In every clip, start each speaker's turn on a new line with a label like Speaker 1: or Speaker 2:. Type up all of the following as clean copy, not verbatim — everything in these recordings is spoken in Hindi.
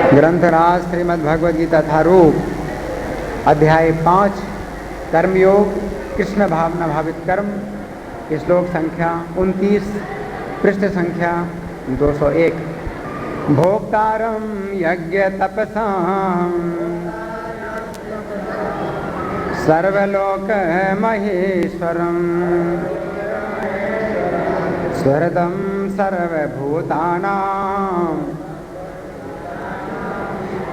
Speaker 1: ग्रंथराज श्रीमद् भगवद गीता थारूप अध्याय 5 कर्मयोग कृष्ण भावना भावित कर्म, श्लोक संख्या 29, पृष्ठ संख्या 201। भोक्तारं यज्ञ तपसां सर्वलोक महेश्वरं स्वरदं सर्वभूतानां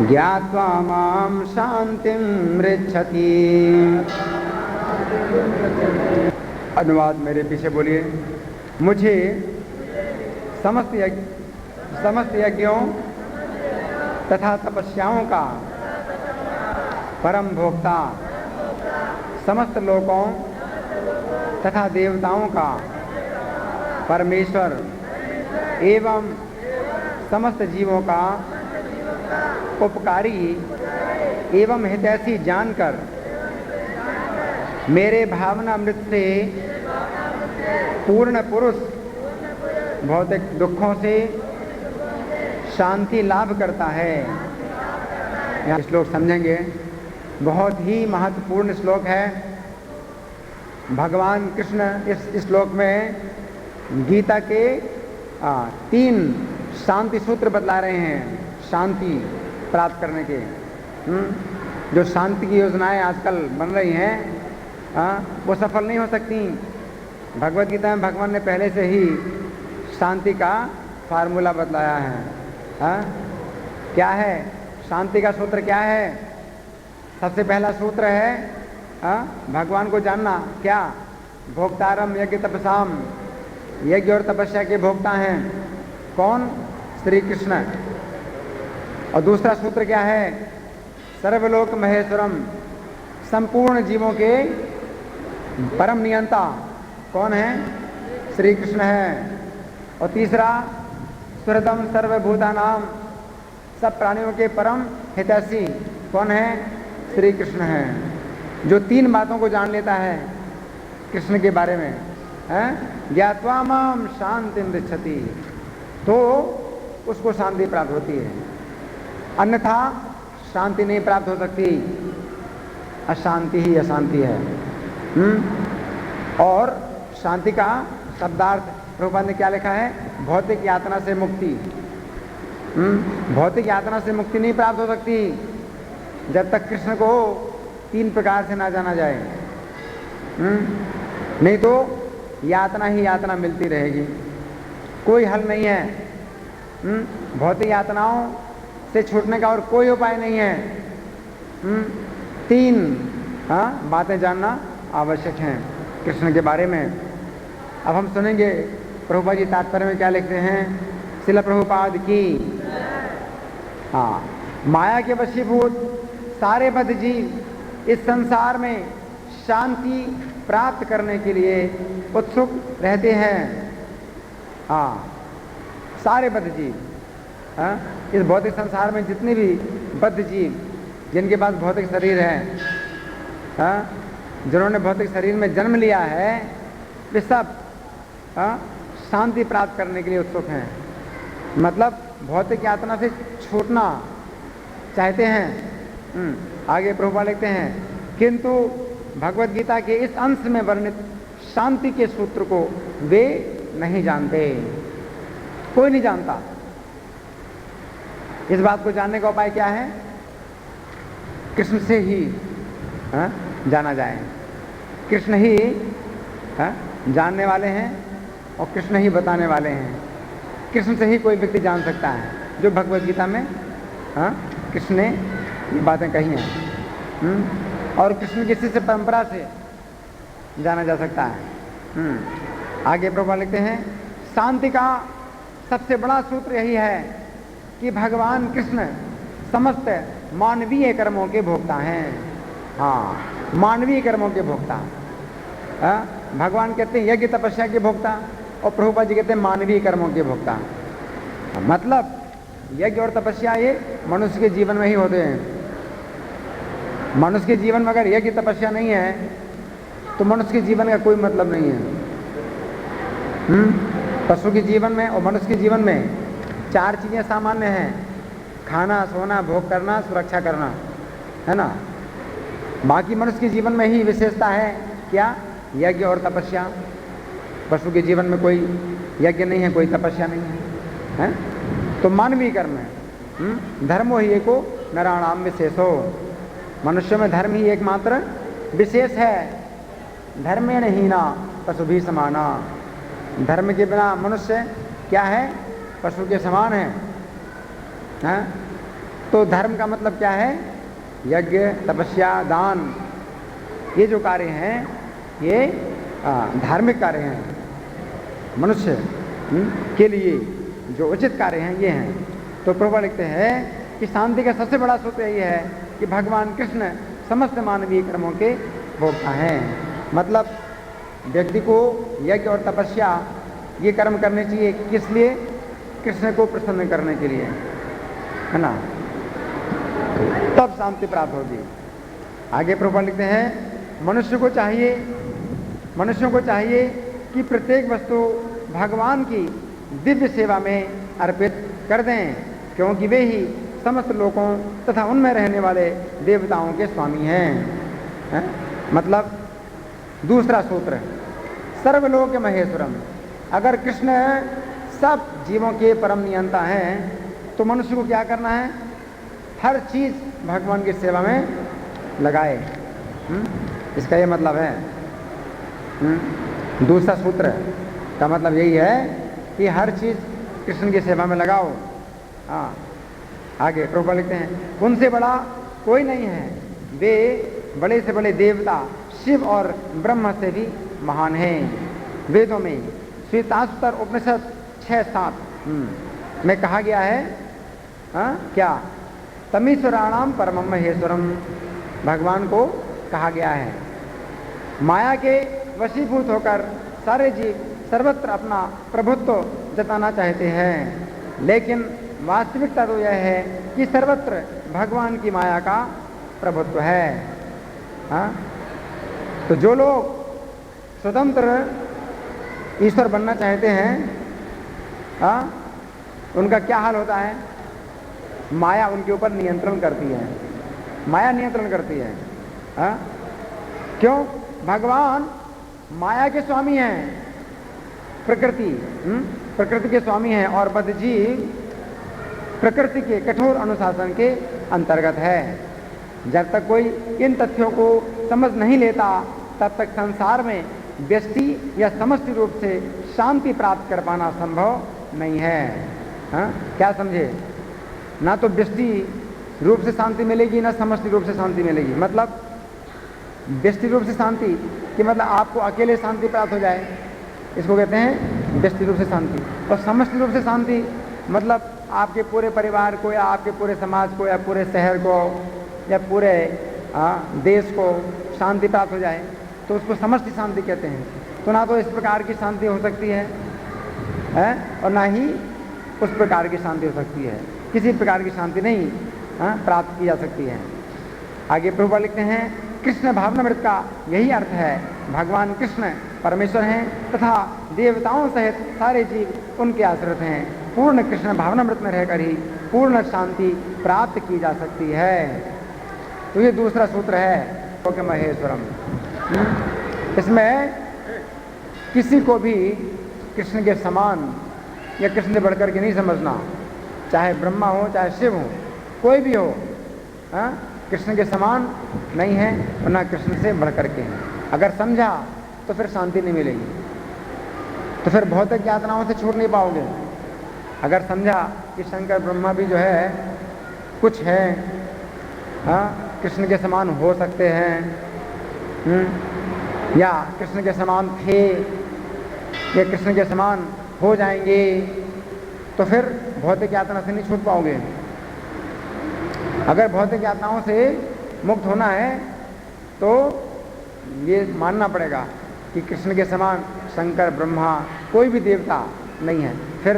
Speaker 1: ज्ञात्वा मां शांतिं मृच्छति। अनुवाद मेरे पीछे बोलिए। मुझे समस्त यज्ञों तथा तपस्याओं का परम भोक्ता, समस्त लोकों तथा देवताओं का परमेश्वर एवं समस्त जीवों का उपकारी एवं हितैषी जानकर मेरे भावनामृत से पूर्ण पुरुष भौतिक दुखों से शांति लाभ करता है। यह श्लोक समझेंगे, बहुत ही महत्वपूर्ण श्लोक है। भगवान कृष्ण इस श्लोक में गीता के 3 शांति सूत्र बतला रहे हैं। शांति प्राप्त करने के जो शांति की योजनाएं आजकल बन रही हैं वो सफल नहीं हो सकती। भगवद गीता में भगवान ने पहले से ही शांति का फार्मूला बतलाया है। क्या है शांति का सूत्र? क्या है? सबसे पहला सूत्र है भगवान को जानना। क्या? भोक्तारम यज्ञ तपसाम, यज्ञ और तपस्या के भोक्ता हैं कौन? श्री कृष्ण। और दूसरा सूत्र क्या है? सर्वलोक महेश्वरम, संपूर्ण जीवों के परम नियंता कौन है? श्री कृष्ण है। और तीसरा सुहृदम सर्वभूतानाम, सब प्राणियों के परम हितैषी कौन है? श्री कृष्ण है। जो 3 बातों को जान लेता है कृष्ण के बारे में, ज्ञात्वा मां शांतिं मृच्छति, तो उसको शांति प्राप्त होती है। अन्यथा शांति नहीं प्राप्त हो सकती। अशांति ही अशांति है। और शांति का शब्दार्थ प्रभुपाद ने क्या लिखा है? भौतिक यातना से मुक्ति। भौतिक यातना से मुक्ति नहीं प्राप्त हो सकती जब तक कृष्ण को 3 प्रकार से ना जाना जाए। नहीं तो यातना ही यातना मिलती रहेगी, कोई हल नहीं है। भौतिक यातनाओं से छूटने का और कोई उपाय नहीं है। 3 बातें जानना आवश्यक हैं कृष्ण के बारे में। अब हम सुनेंगे प्रभुपाद जी तात्पर्य में क्या लिखते हैं। श्रील प्रभुपाद की। माया के वशीभूत सारे बद्ध जीव इस संसार में शांति प्राप्त करने के लिए उत्सुक रहते हैं। सारे बद्ध जीव, इस भौतिक संसार में जितने भी बद्ध जीव जिनके पास भौतिक शरीर है, जिन्होंने भौतिक शरीर में जन्म लिया है, वे सब शांति प्राप्त करने के लिए उत्सुक हैं। मतलब भौतिक यातना से छूटना चाहते हैं। आगे प्रभुपाद लिखते हैं, किंतु भगवद गीता के इस अंश में वर्णित शांति के सूत्र को वे नहीं जानते। कोई नहीं जानता। इस बात को जानने का उपाय क्या है? कृष्ण से ही जाना जाए। कृष्ण ही जानने वाले हैं और कृष्ण ही बताने वाले हैं। कृष्ण से ही कोई व्यक्ति जान सकता है जो भगवद गीता में कृष्ण ने ये बातें कही हैं। और कृष्ण की शिष्य परंपरा से जाना जा सकता है। आगे प्रभुपाद लिखते हैं, शांति का सबसे बड़ा सूत्र यही है कि भगवान कृष्ण समस्त मानवीय कर्मों के भोक्ता हैं। मानवीय कर्मों के भोक्ता। भगवान कहते हैं यज्ञ तपस्या के भोक्ता और प्रभुपाद जी कहते हैं मानवीय कर्मों के भोक्ता। मतलब यज्ञ और तपस्या ये मनुष्य के जीवन में ही होते हैं। मनुष्य के जीवन में अगर यज्ञ तपस्या नहीं है तो मनुष्य के जीवन का कोई मतलब नहीं है। पशु के जीवन में और मनुष्य के जीवन में 4 चीजें सामान्य हैं। खाना, सोना, भोग करना, सुरक्षा करना, है ना। बाकी मनुष्य के जीवन में ही विशेषता है क्या? यज्ञ और तपस्या। पशु के जीवन में कोई यज्ञ नहीं है, कोई तपस्या नहीं है, हैं? तो मानवीय कर्म है। धर्मो ही एको नराणाम विशेषो। मनुष्य में धर्म ही एकमात्र विशेष है। धर्मेण हीना पशु भी समाना। धर्म के बिना मनुष्य क्या है? पशु के समान है, हैं? तो धर्म का मतलब क्या है? यज्ञ, तपस्या, दान, ये जो कार्य हैं ये धार्मिक कार्य हैं। मनुष्य के लिए जो उचित कार्य हैं ये हैं। तो प्रभु लिखते हैं कि शांति का सबसे बड़ा सूत्र यही है कि भगवान कृष्ण समस्त मानवीय कर्मों के भोक्ता हैं। मतलब व्यक्ति को यज्ञ और तपस्या ये कर्म करने चाहिए, किस लिए? कृष्ण को प्रसन्न करने के लिए, है ना। तब शांति प्राप्त होगी। आगे प्रभु लिखते हैं मनुष्यों को चाहिए कि प्रत्येक वस्तु भगवान की दिव्य सेवा में अर्पित कर दें, क्योंकि वे ही समस्त लोगों तथा उनमें रहने वाले देवताओं के स्वामी हैं। मतलब दूसरा सूत्र, सर्वलोक महेश्वरम। अगर कृष्ण सब जीवों के परम नियंता हैं तो मनुष्य को क्या करना है? हर चीज भगवान की सेवा में लगाए। इसका ये मतलब है। दूसरा सूत्र का मतलब यही है कि हर चीज कृष्ण की सेवा में लगाओ। हाँ, आगे प्रभु लिखते हैं उनसे बड़ा कोई नहीं है, वे बड़े से बड़े देवता शिव और ब्रह्म से भी महान हैं। वेदों में श्वेताश्वतर उपनिषद 6-7 में कहा गया है, क्या? तमीश्वराणाम परमम महेश्वरम। भगवान को कहा गया है। माया के वशीभूत होकर सारे जीव सर्वत्र अपना प्रभुत्व जताना चाहते हैं, लेकिन वास्तविकता तो यह है कि सर्वत्र भगवान की माया का प्रभुत्व है। तो जो लोग स्वतंत्र ईश्वर बनना चाहते हैं, उनका क्या हाल होता है? माया उनके ऊपर नियंत्रण करती है। माया नियंत्रण करती है। क्यों? भगवान माया के स्वामी हैं, प्रकृति के स्वामी हैं, और बद्धजीव प्रकृति के कठोर अनुशासन के अंतर्गत है। जब तक कोई इन तथ्यों को समझ नहीं लेता तब तक संसार में व्यष्टि या समष्टि रूप से शांति प्राप्त कर पाना संभव नहीं है। क्या समझे? ना तो व्यष्टि रूप से शांति मिलेगी, ना समष्टि रूप से शांति मिलेगी। मतलब व्यष्टि रूप से शांति कि मतलब आपको अकेले शांति प्राप्त हो जाए, इसको कहते हैं व्यष्टि रूप से शांति। और समष्टि रूप से शांति मतलब आपके पूरे परिवार को, या आपके पूरे समाज को, या पूरे शहर को, या पूरे देश को शांति प्राप्त हो जाए, तो उसको समष्टि शांति कहते हैं। तो ना तो इस प्रकार की शांति हो सकती है, और ना ही उस प्रकार की शांति हो सकती है। किसी प्रकार की शांति नहीं प्राप्त की जा सकती है। आगे प्रभु लिखते हैं कृष्ण भावनामृत का यही अर्थ है। भगवान कृष्ण परमेश्वर हैं तथा देवताओं सहित सारे जीव उनके आश्रित हैं। पूर्ण कृष्ण भावनामृत में रहकर ही पूर्ण शांति प्राप्त की जा सकती है। तो ये दूसरा सूत्र है ओके महेश्वरम। इसमें किसी को भी कृष्ण के समान या कृष्ण से बढ़कर के नहीं समझना, चाहे ब्रह्मा हो चाहे शिव हो, कोई भी हो, कृष्ण के समान नहीं है और ना कृष्ण से बढ़कर के हैं। अगर समझा तो फिर शांति नहीं मिलेगी, तो फिर भौतिक यातनाओं से छूट नहीं पाओगे। अगर समझा कि शंकर ब्रह्मा भी जो है कुछ है, कृष्ण के समान हो सकते हैं, या कृष्ण के समान थे, या कृष्ण के समान हो जाएंगे, तो फिर भौतिक यातना से नहीं छूट पाओगे। अगर भौतिक यातनाओं से मुक्त होना है तो ये मानना पड़ेगा कि कृष्ण के समान शंकर ब्रह्मा कोई भी देवता नहीं है। फिर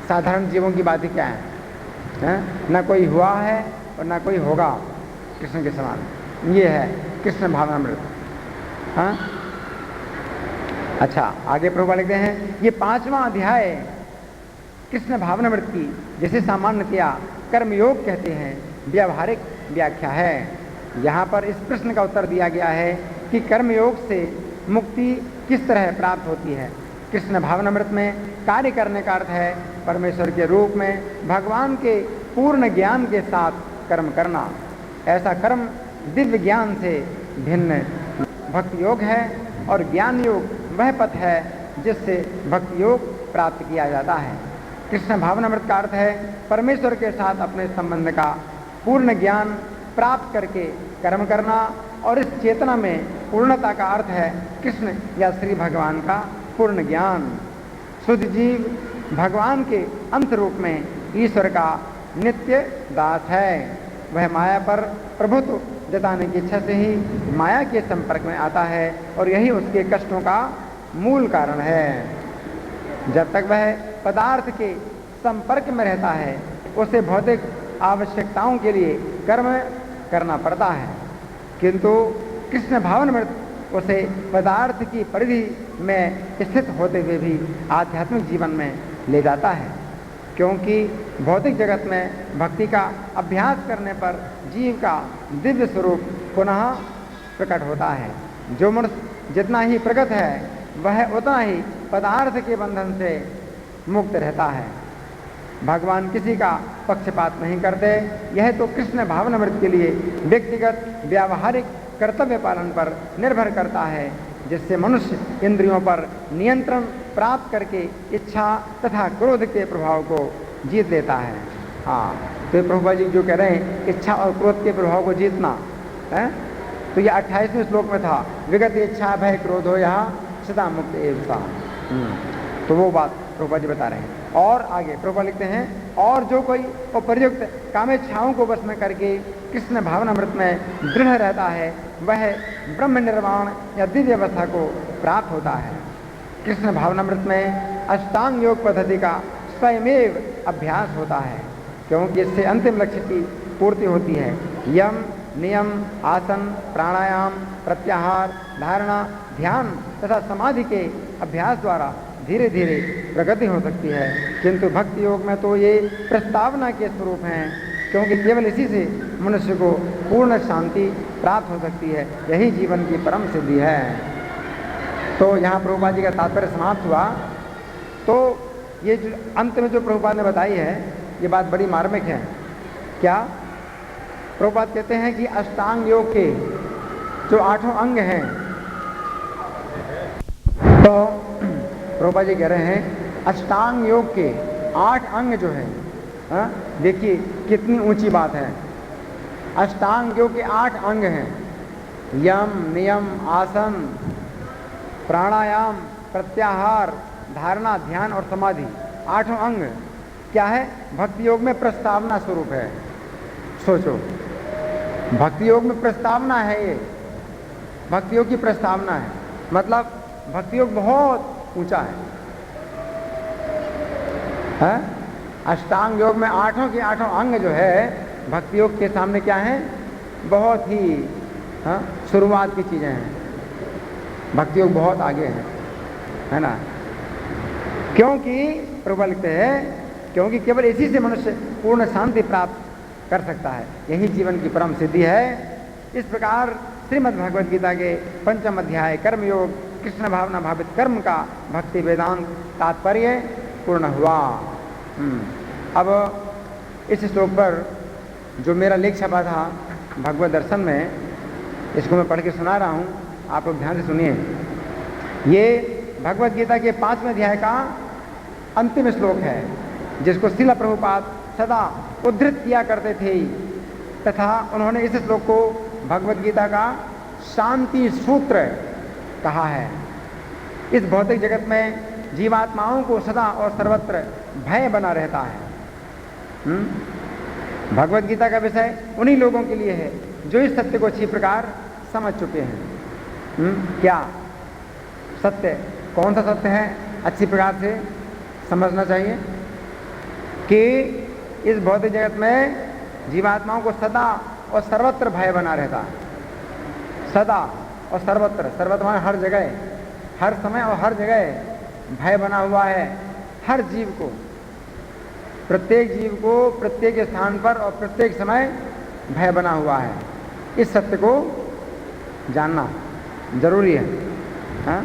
Speaker 1: साधारण जीवों की बात ही क्या है? ना कोई हुआ है और ना कोई होगा कृष्ण के समान। ये है कृष्ण भावनामृत। अच्छा, आगे प्रभु लिखते हैं ये 5वां अध्याय कृष्ण भावनामृत की जैसे सामान्यतया कर्मयोग कहते हैं, व्यावहारिक व्याख्या है। यहाँ पर इस प्रश्न का उत्तर दिया गया है कि कर्मयोग से मुक्ति किस तरह प्राप्त होती है। कृष्ण भावनामृत में कार्य करने का अर्थ है परमेश्वर के रूप में भगवान के पूर्ण ज्ञान के साथ कर्म करना। ऐसा कर्म दिव्य ज्ञान से भिन्न भक्ति योग है और ज्ञान योग वह पथ है जिससे भक्ति योग प्राप्त किया जाता है। कृष्ण भावनामृत का अर्थ है परमेश्वर के साथ अपने संबंध का पूर्ण ज्ञान प्राप्त करके कर्म करना, और इस चेतना में पूर्णता का अर्थ है कृष्ण या श्री भगवान का पूर्ण ज्ञान। शुद्ध जीव भगवान के अंत रूप में ईश्वर का नित्य दास है। वह माया पर प्रभुत्व जताने की इच्छा से ही माया के संपर्क में आता है और यही उसके कष्टों का मूल कारण है। जब तक वह पदार्थ के संपर्क में रहता है उसे भौतिक आवश्यकताओं के लिए कर्म करना पड़ता है, किंतु कृष्ण भावनामृत उसे पदार्थ की परिधि में स्थित होते हुए भी आध्यात्मिक जीवन में ले जाता है, क्योंकि भौतिक जगत में भक्ति का अभ्यास करने पर जीव का दिव्य स्वरूप पुनः प्रकट होता है। जो मनुष्य जितना ही प्रगत है वह उतना ही पदार्थ के बंधन से मुक्त रहता है। भगवान किसी का पक्षपात नहीं करते। यह तो कृष्ण भावनामृत के लिए व्यक्तिगत व्यावहारिक कर्तव्य पालन पर निर्भर करता है, जिससे मनुष्य इंद्रियों पर नियंत्रण प्राप्त करके इच्छा तथा क्रोध के प्रभाव को जीत लेता है। हाँ, तो प्रभुपाद जी जो कह रहे हैं इच्छा और क्रोध के प्रभाव को जीतना है, तो यह 28वें श्लोक में था, विगत इच्छा भय क्रोध हो यहाँ सदा मुक्त एवं। तो वो बात प्रभुपाद जी बता रहे हैं। और आगे प्रभुपाद लिखते हैं, और जो कोई उपर्युक्त कामेच्छाओं को वश में करके कृष्ण भावनामृत में दृढ़ रहता है वह ब्रह्म निर्वाण या दिव्य अवस्था को प्राप्त होता है। कृष्ण भावनामृत में अष्टांग योग पद्धति का स्वयमेव अभ्यास होता है, क्योंकि इससे अंतिम लक्ष्य की पूर्ति होती है। यम नियम आसन प्राणायाम प्रत्याहार धारणा ध्यान तथा समाधि के अभ्यास द्वारा धीरे धीरे प्रगति हो सकती है, किंतु भक्ति योग में तो ये प्रस्तावना के स्वरूप हैं, क्योंकि केवल इसी से मनुष्य को पूर्ण शांति प्राप्त हो सकती है। यही जीवन की परम सिद्धि है। तो यहाँ प्रभुपाद जी का तात्पर्य समाप्त हुआ। तो ये जो अंत में जो प्रभुपाद ने बताई है ये बात बड़ी मार्मिक है। क्या प्रभुपाद कहते हैं कि अष्टांग योग के जो 8 अंग हैं, तो प्रभुपाद जी कह रहे हैं अष्टांग योग के 8 अंग जो है, देखिए कितनी ऊंची बात है। अष्टांग योग के 8 अंग हैं, यम नियम आसन प्राणायाम प्रत्याहार धारणा ध्यान और समाधि। 8 अंग क्या है? भक्ति योग में प्रस्तावना स्वरूप है। सोचो, भक्ति योग में प्रस्तावना है, ये भक्ति योग की प्रस्तावना है, मतलब भक्ति योग बहुत ऊंचा है? अष्टांग योग में 8 के 8 अंग जो है भक्ति योग के सामने क्या है? बहुत ही शुरुआत की चीजें हैं। भक्ति योग बहुत आगे है ना? क्योंकि प्रभु लिखते हैं क्योंकि केवल इसी से मनुष्य पूर्ण शांति प्राप्त कर सकता है। यही जीवन की परम सिद्धि है। इस प्रकार श्रीमद् भगवद गीता के 5वें अध्याय कर्मयोग कृष्ण भावना भावित कर्म का भक्ति वेदांत तात्पर्य पूर्ण हुआ। अब इस श्लोक पर जो मेरा लेख छपा था भगवत दर्शन में, इसको मैं पढ़ के सुना रहा हूँ, आप लोग ध्यान से सुनिए। ये भगवद गीता के 5वें अध्याय का अंतिम श्लोक है, जिसको श्रील प्रभुपाद सदा उद्धृत किया करते थे, तथा उन्होंने इस श्लोक को भगवद गीता का शांति सूत्र कहा है। इस भौतिक जगत में जीवात्माओं को सदा और सर्वत्र भय बना रहता है। भगवद गीता का विषय उन्हीं लोगों के लिए है जो इस सत्य को अच्छी प्रकार समझ चुके हैं। क्या सत्य? कौन सा सत्य है अच्छी प्रकार से समझना चाहिए? कि इस भौतिक जगत में जीवात्माओं को सदा और सर्वत्र भय बना रहता है। सदा और सर्वत्र, सर्वत्र हर जगह, हर समय और हर जगह भय बना हुआ है हर जीव को। प्रत्येक जीव को प्रत्येक स्थान पर और प्रत्येक समय भय बना हुआ है। इस सत्य को जानना जरूरी है, हाँ?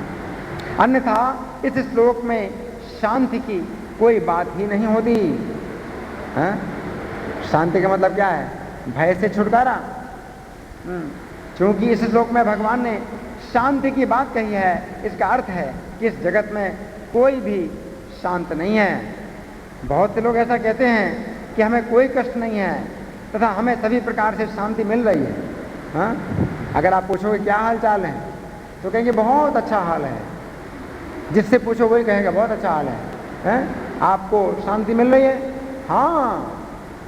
Speaker 1: अन्यथा इस श्लोक में शांति की कोई बात ही नहीं होती, हाँ? शांति का मतलब क्या है? भय से छुटकारा। क्योंकि इस श्लोक में भगवान ने शांति की बात कही है, इसका अर्थ है कि इस जगत में कोई भी शांत नहीं है। बहुत से लोग ऐसा कहते हैं कि हमें कोई कष्ट नहीं है तथा हमें सभी प्रकार से शांति मिल रही है, हाँ? अगर आप पूछोगे क्या हाल चाल है तो कहेंगे बहुत अच्छा हाल है। जिससे पूछो वही कहेगा बहुत अच्छा हाल है, हैं? आपको शांति मिल रही है? हाँ,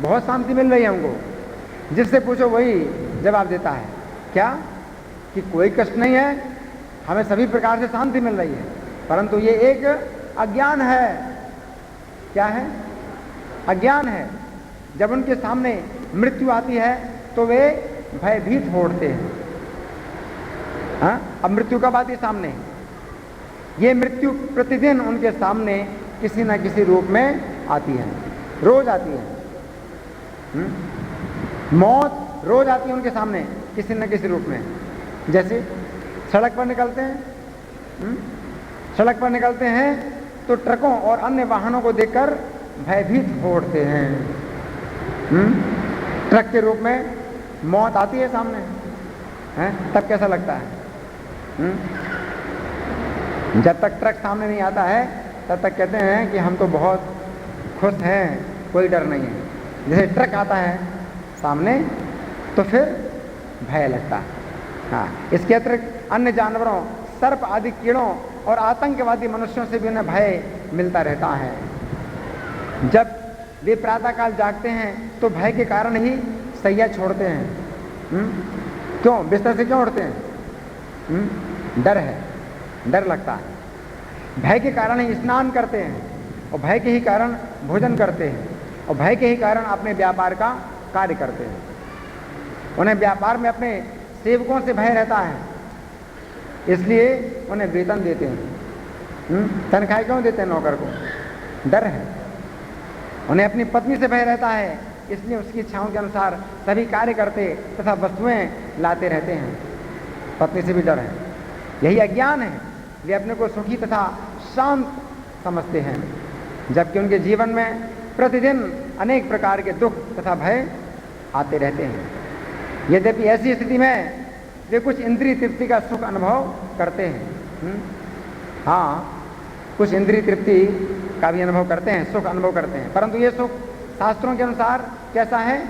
Speaker 1: बहुत शांति मिल रही है हमको। जिससे पूछो वही जवाब देता है, क्या? कि कोई कष्ट नहीं है, हमें सभी प्रकार से शांति मिल रही है। परंतु ये एक अज्ञान है। क्या है? अज्ञान है। जब उनके सामने मृत्यु आती है तो वे भयभीत हो उठते हैं, हाँ? अब मृत्यु कब आती है सामने? ये मृत्यु प्रतिदिन उनके सामने किसी न किसी रूप में आती है, रोज आती है। मौत रोज आती है उनके सामने किसी न किसी रूप में। जैसे सड़क पर निकलते हैं, सड़क पर निकलते हैं तो ट्रकों और अन्य वाहनों को देखकर भयभीत हो उठते हैं। ट्रक के रूप में मौत आती है सामने, हैं? तब कैसा लगता है? जब तक ट्रक सामने नहीं आता है तब तक कहते हैं कि हम तो बहुत खुश हैं, कोई डर नहीं है। जैसे ट्रक आता है सामने तो फिर भय लगता है, हाँ। इसके अतिरिक्त अन्य जानवरों, सर्प आदि कीड़ों और आतंकवादी मनुष्यों से भी उन्हें भय मिलता रहता है। जब वे प्रातःकाल जागते हैं तो भय के कारण ही सैया छोड़ते हैं। क्यों? बिस्तर से क्यों उठते हैं? डर है, डर लगता है। भय के कारण ही स्नान करते हैं और भय के ही कारण भोजन करते हैं और भय के ही कारण अपने व्यापार का कार्य करते हैं। उन्हें व्यापार में अपने सेवकों से भय रहता है, इसलिए उन्हें वेतन देते हैं। तनख्वाह क्यों देते हैं नौकर को? डर है। उन्हें अपनी पत्नी से भय रहता है, इसलिए उसकी इच्छाओं के अनुसार सभी कार्य करते तथा वस्तुएं लाते रहते हैं। पत्नी से भी डर है। यही अज्ञान है। वे अपने को सुखी तथा शांत समझते हैं, जबकि उनके जीवन में प्रतिदिन अनेक प्रकार के दुख तथा भय आते रहते हैं। यद्यपि ऐसी स्थिति में वे कुछ इंद्रिय तृप्ति का सुख अनुभव करते हैं। हाँ, कुछ इंद्रिय तृप्ति का भी अनुभव करते हैं, सुख अनुभव करते हैं। परंतु ये सुख शास्त्रों के अनुसार कैसा है?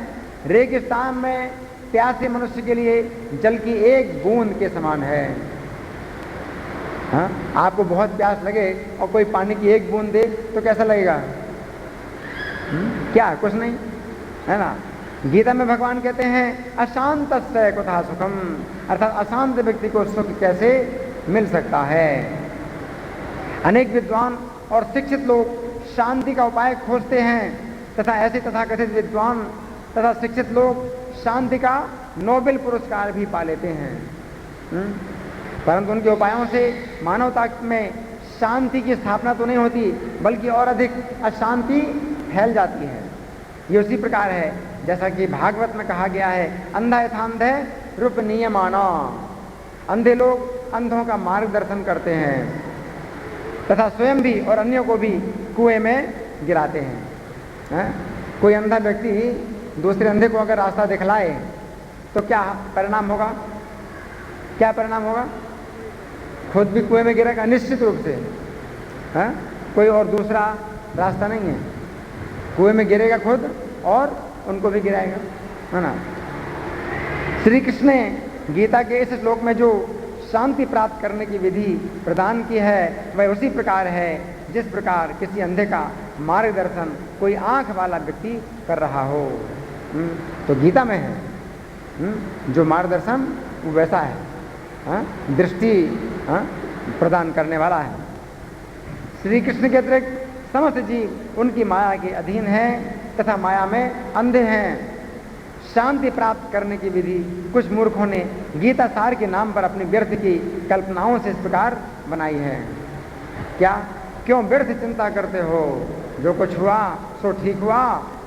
Speaker 1: रेगिस्तान में प्यासे मनुष्य के लिए जल की एक बूंद के समान है। हाँ? आपको बहुत प्यास लगे और कोई पानी की एक बूंद दे तो कैसा लगेगा? क्या? कुछ नहीं, है ना? गीता में भगवान कहते हैं अशांतस्य कुतः सुखम, अर्थात अशांत व्यक्ति को सुख कैसे मिल सकता है। अनेक विद्वान और शिक्षित लोग शांति का उपाय खोजते हैं तथा ऐसे तथाकथित विद्वान तथा शिक्षित लोग शांति का नोबेल पुरस्कार भी पा लेते हैं। परंतु उनके उपायों से मानवता में शांति की स्थापना तो नहीं होती, बल्कि और अधिक अशांति फैल जाती है। ये उसी प्रकार है जैसा कि भागवत में कहा गया है, अंधा यथांधे रूप नियमाना। अंधे लोग अंधों का मार्गदर्शन करते हैं तथा स्वयं भी और अन्यों को भी कुएं में गिराते हैं। कोई अंधा व्यक्ति दूसरे अंधे को अगर रास्ता दिखलाए तो क्या परिणाम होगा? क्या परिणाम होगा? खुद भी कुएं में गिरेगा निश्चित रूप से। है? कोई और दूसरा रास्ता नहीं है, कुएं में गिरेगा खुद और उनको भी गिराएगा, है ना? श्री कृष्ण ने गीता के इस श्लोक में जो शांति प्राप्त करने की विधि प्रदान की है वह उसी प्रकार है जिस प्रकार किसी अंधे का मार्गदर्शन कोई आंख वाला व्यक्ति कर रहा हो। तो गीता में है जो मार्गदर्शन वो वैसा है, दृष्टि प्रदान करने वाला है। श्री कृष्ण के अतिरिक्त समस्त जीव उनकी माया के अधीन हैं तथा माया में अंधे हैं। शांति प्राप्त करने की विधि कुछ मूर्खों ने गीता सार के नाम पर अपनी व्यर्थ की कल्पनाओं से इस प्रकार बनाई है। क्या? क्यों व्यर्थ चिंता करते हो? जो कुछ हुआ सो ठीक हुआ,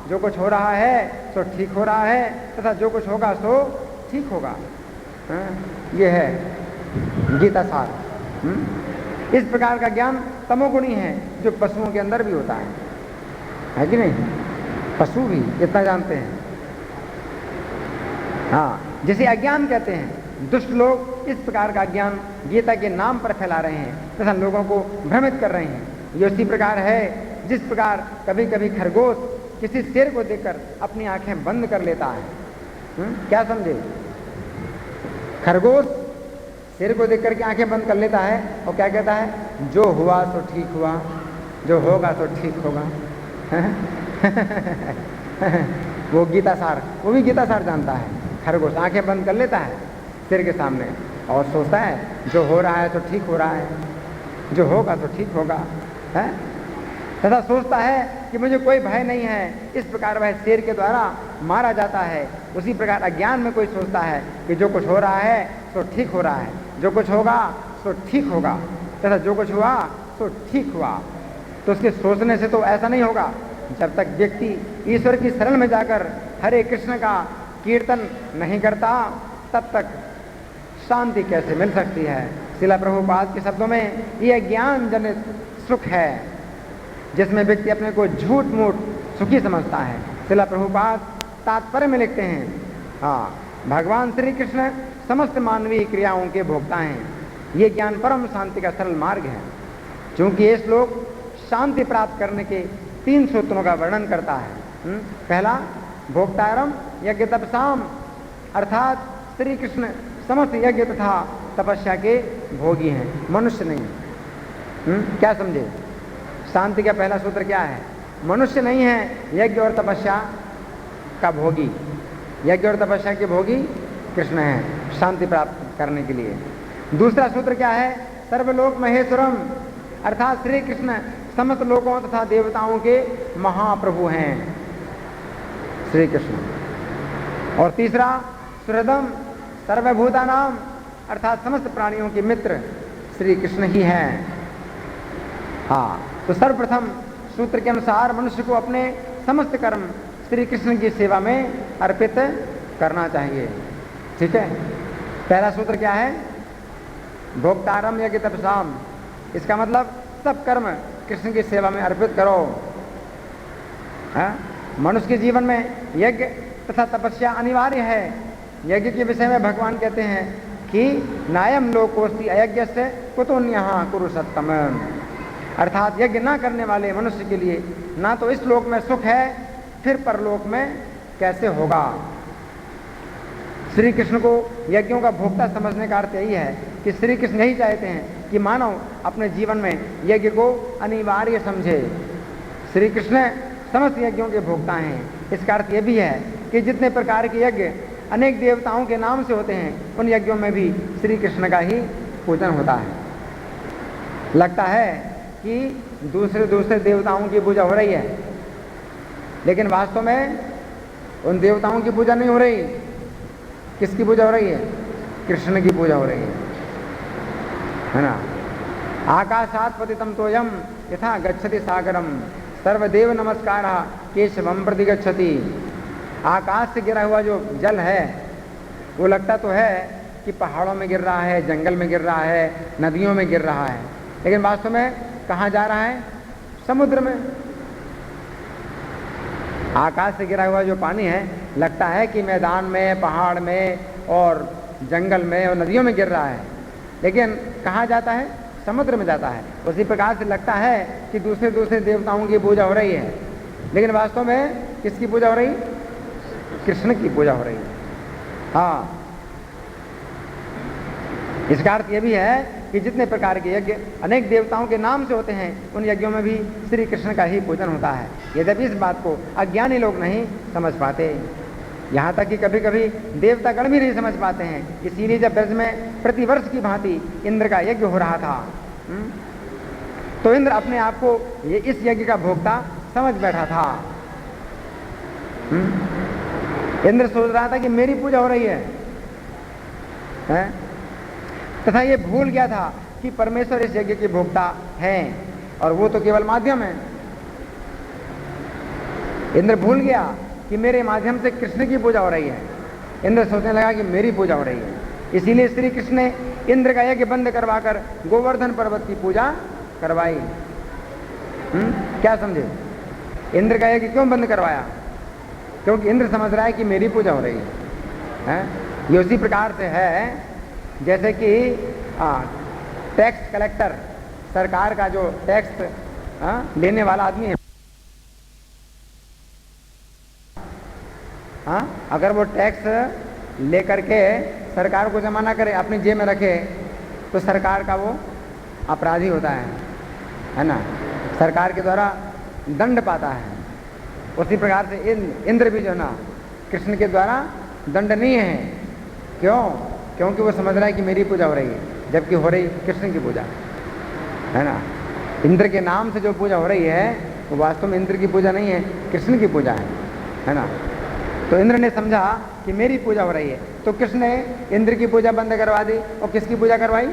Speaker 1: जो कुछ हो रहा है सो ठीक हो रहा है, तथा जो कुछ होगा सो ठीक होगा। ये है गीता सार। इस प्रकार का ज्ञान तमोगुणी है, जो पशुओं के अंदर भी होता है कि नहीं? पशु भी इतना जानते हैं। हाँ, जिसे अज्ञान कहते हैं। दुष्ट लोग इस प्रकार का ज्ञान गीता के नाम पर फैला रहे हैं तथा लोगों को भ्रमित कर रहे हैं। ये उसी प्रकार है जिस प्रकार कभी कभी खरगोश किसी शेर को देखकर अपनी आंखें बंद कर लेता है। क्या समझे? खरगोश शेर को देखकर के आंखें बंद कर लेता है और क्या कहता है? जो हुआ तो ठीक हुआ, जो होगा तो ठीक होगा। वो गीता सार, वो भी गीता सार जानता है। खरगोश आंखें बंद कर लेता है शेर के सामने और सोचता है जो हो रहा है तो ठीक हो रहा है, जो होगा तो ठीक होगा, है? तथा सोचता है कि मुझे कोई भय नहीं है। इस प्रकार वह शेर के द्वारा मारा जाता है। उसी प्रकार अज्ञान में कोई सोचता है कि जो कुछ हो रहा है तो ठीक हो रहा है, जो कुछ होगा तो ठीक होगा, तथा जो कुछ हुआ तो ठीक हुआ। तो उसके सोचने से तो ऐसा नहीं होगा। जब तक व्यक्ति ईश्वर की शरण में जाकर हरे कृष्ण का कीर्तन नहीं करता, तब तक शांति कैसे मिल सकती है? श्रील प्रभुपाद के शब्दों में यह ज्ञान जनित सुख है जिसमें व्यक्ति अपने को झूठ मूठ सुखी समझता है। श्रील प्रभुपाद तात्पर्य में लिखते हैं, हाँ, भगवान श्री कृष्ण समस्त मानवीय क्रियाओं के भोक्ता हैं। ये ज्ञान परम शांति का सरल मार्ग है। क्योंकि ये श्लोक शांति प्राप्त करने के 3 सूत्रों का वर्णन करता है। पहला, भोक्तारम यज्ञ तपसाम, अर्थात श्री कृष्ण समस्त यज्ञ तथा तपस्या के भोगी हैं, मनुष्य नहीं। क्या समझे? शांति का पहला सूत्र क्या है? मनुष्य नहीं है यज्ञ और तपस्या का भोगी। यज्ञ और तपस्या के भोगी कृष्ण हैं शांति प्राप्त करने के लिए। दूसरा सूत्र क्या है? सर्वलोक महेश्वरम, अर्थात श्री कृष्ण समस्त लोकों तथा देवताओं के महाप्रभु हैं श्री कृष्ण। और तीसरा, सुहृदम सर्वभूतानाम, अर्थात समस्त प्राणियों के मित्र श्री कृष्ण ही हैं। हाँ, तो सर्वप्रथम सूत्र के अनुसार मनुष्य को अपने समस्त कर्म श्री कृष्ण की सेवा में अर्पित करना चाहिए। ठीक है? पहला सूत्र क्या है? भोक्तारम यज्ञ तपसाम। इसका मतलब सब कर्म कृष्ण की सेवा में अर्पित करो। मनुष्य के जीवन में यज्ञ तथा तपस्या अनिवार्य है। यज्ञ के विषय में भगवान कहते हैं कि नायम लोकोस्ति अयज्ञस्य कुतोन्यः कुरु सत्तम, अर्थात यज्ञ ना करने वाले मनुष्य के लिए ना तो इस लोक में सुख है, फिर परलोक में कैसे होगा। श्री कृष्ण को यज्ञों का भोक्ता समझने का अर्थ यही है कि श्री कृष्ण यही चाहते हैं कि मानव अपने जीवन में यज्ञ को अनिवार्य समझे। श्री कृष्ण समस्त यज्ञों के भोक्ता हैं। इसका अर्थ यह भी है कि जितने प्रकार के यज्ञ अनेक देवताओं के नाम से होते हैं, उन यज्ञों में भी श्री कृष्ण का ही पूजन होता है। लगता है कि दूसरे देवताओं की पूजा हो रही है, लेकिन वास्तव में उन देवताओं की पूजा नहीं हो रही। किसकी पूजा हो रही है? कृष्ण की पूजा हो रही है ना। आकाशात् पतितं तोयम यथा गच्छति सागरम, सर्वदेव नमस्कारः केशवम प्रति गच्छति। आकाश से गिरा हुआ जो जल है वो लगता तो है कि पहाड़ों में गिर रहा है, जंगल में गिर रहा है, नदियों में गिर रहा है, लेकिन वास्तव में कहाँ जा रहा है? समुद्र में। आकाश से गिरा हुआ जो पानी है लगता है कि मैदान में, पहाड़ में और जंगल में और नदियों में गिर रहा है, लेकिन कहाँ जाता है? समुद्र में जाता है। उसी प्रकार से लगता है कि दूसरे देवताओं की पूजा हो रही है, लेकिन वास्तव में किसकी पूजा हो रही है? कृष्ण की पूजा हो रही है। हाँ, इसका अर्थ यह भी है कि जितने प्रकार के यज्ञ अनेक देवताओं के नाम से होते हैं, उन यज्ञों में भी श्री कृष्ण का ही पूजन होता है। यद्यपि इस बात को अज्ञानी लोग नहीं समझ पाते, यहाँ तक कि कभी कभी देवतागण भी नहीं समझ पाते हैं। इसीलिए जब ब्रज में प्रतिवर्ष की भांति इंद्र का यज्ञ हो रहा था, तो इंद्र अपने आप को ये इस यज्ञ का भोक्ता समझ बैठा था। इंद्र सोच रहा था कि मेरी पूजा हो रही है? तथा ये भूल गया था कि परमेश्वर इस यज्ञ के भोक्ता हैं। और वो तो केवल माध्यम है। इंद्र भूल गया कि मेरे माध्यम से कृष्ण की पूजा हो रही है। इंद्र सोचने लगा कि मेरी पूजा हो रही है, इसीलिए श्री कृष्ण ने इंद्र का यज्ञ बंद करवाकर गोवर्धन पर्वत की पूजा करवाई। क्या समझे? इंद्र का यज्ञ क्यों बंद करवाया? क्योंकि इंद्र समझ रहा है कि मेरी पूजा हो रही है। ये उसी प्रकार से है जैसे कि टैक्स कलेक्टर, सरकार का जो टैक्स लेने वाला आदमी है, अगर वो टैक्स लेकर के सरकार को जमा ना करे, अपनी जेब में रखे, तो सरकार का वो अपराधी होता है ना, सरकार के द्वारा दंड पाता है। उसी प्रकार से इंद्र भी जो ना कृष्ण के द्वारा दंडनीय है। क्यों? क्योंकि वो समझ रहा है कि मेरी पूजा हो रही है, जबकि हो रही कृष्ण की पूजा है ना। इंद्र के नाम से जो पूजा हो रही है वो वास्तव में इंद्र की पूजा नहीं है, कृष्ण की पूजा है ना। तो इंद्र ने समझा कि मेरी पूजा हो रही है, तो कृष्ण ने इंद्र की पूजा बंद करवा दी और किसकी पूजा करवाई?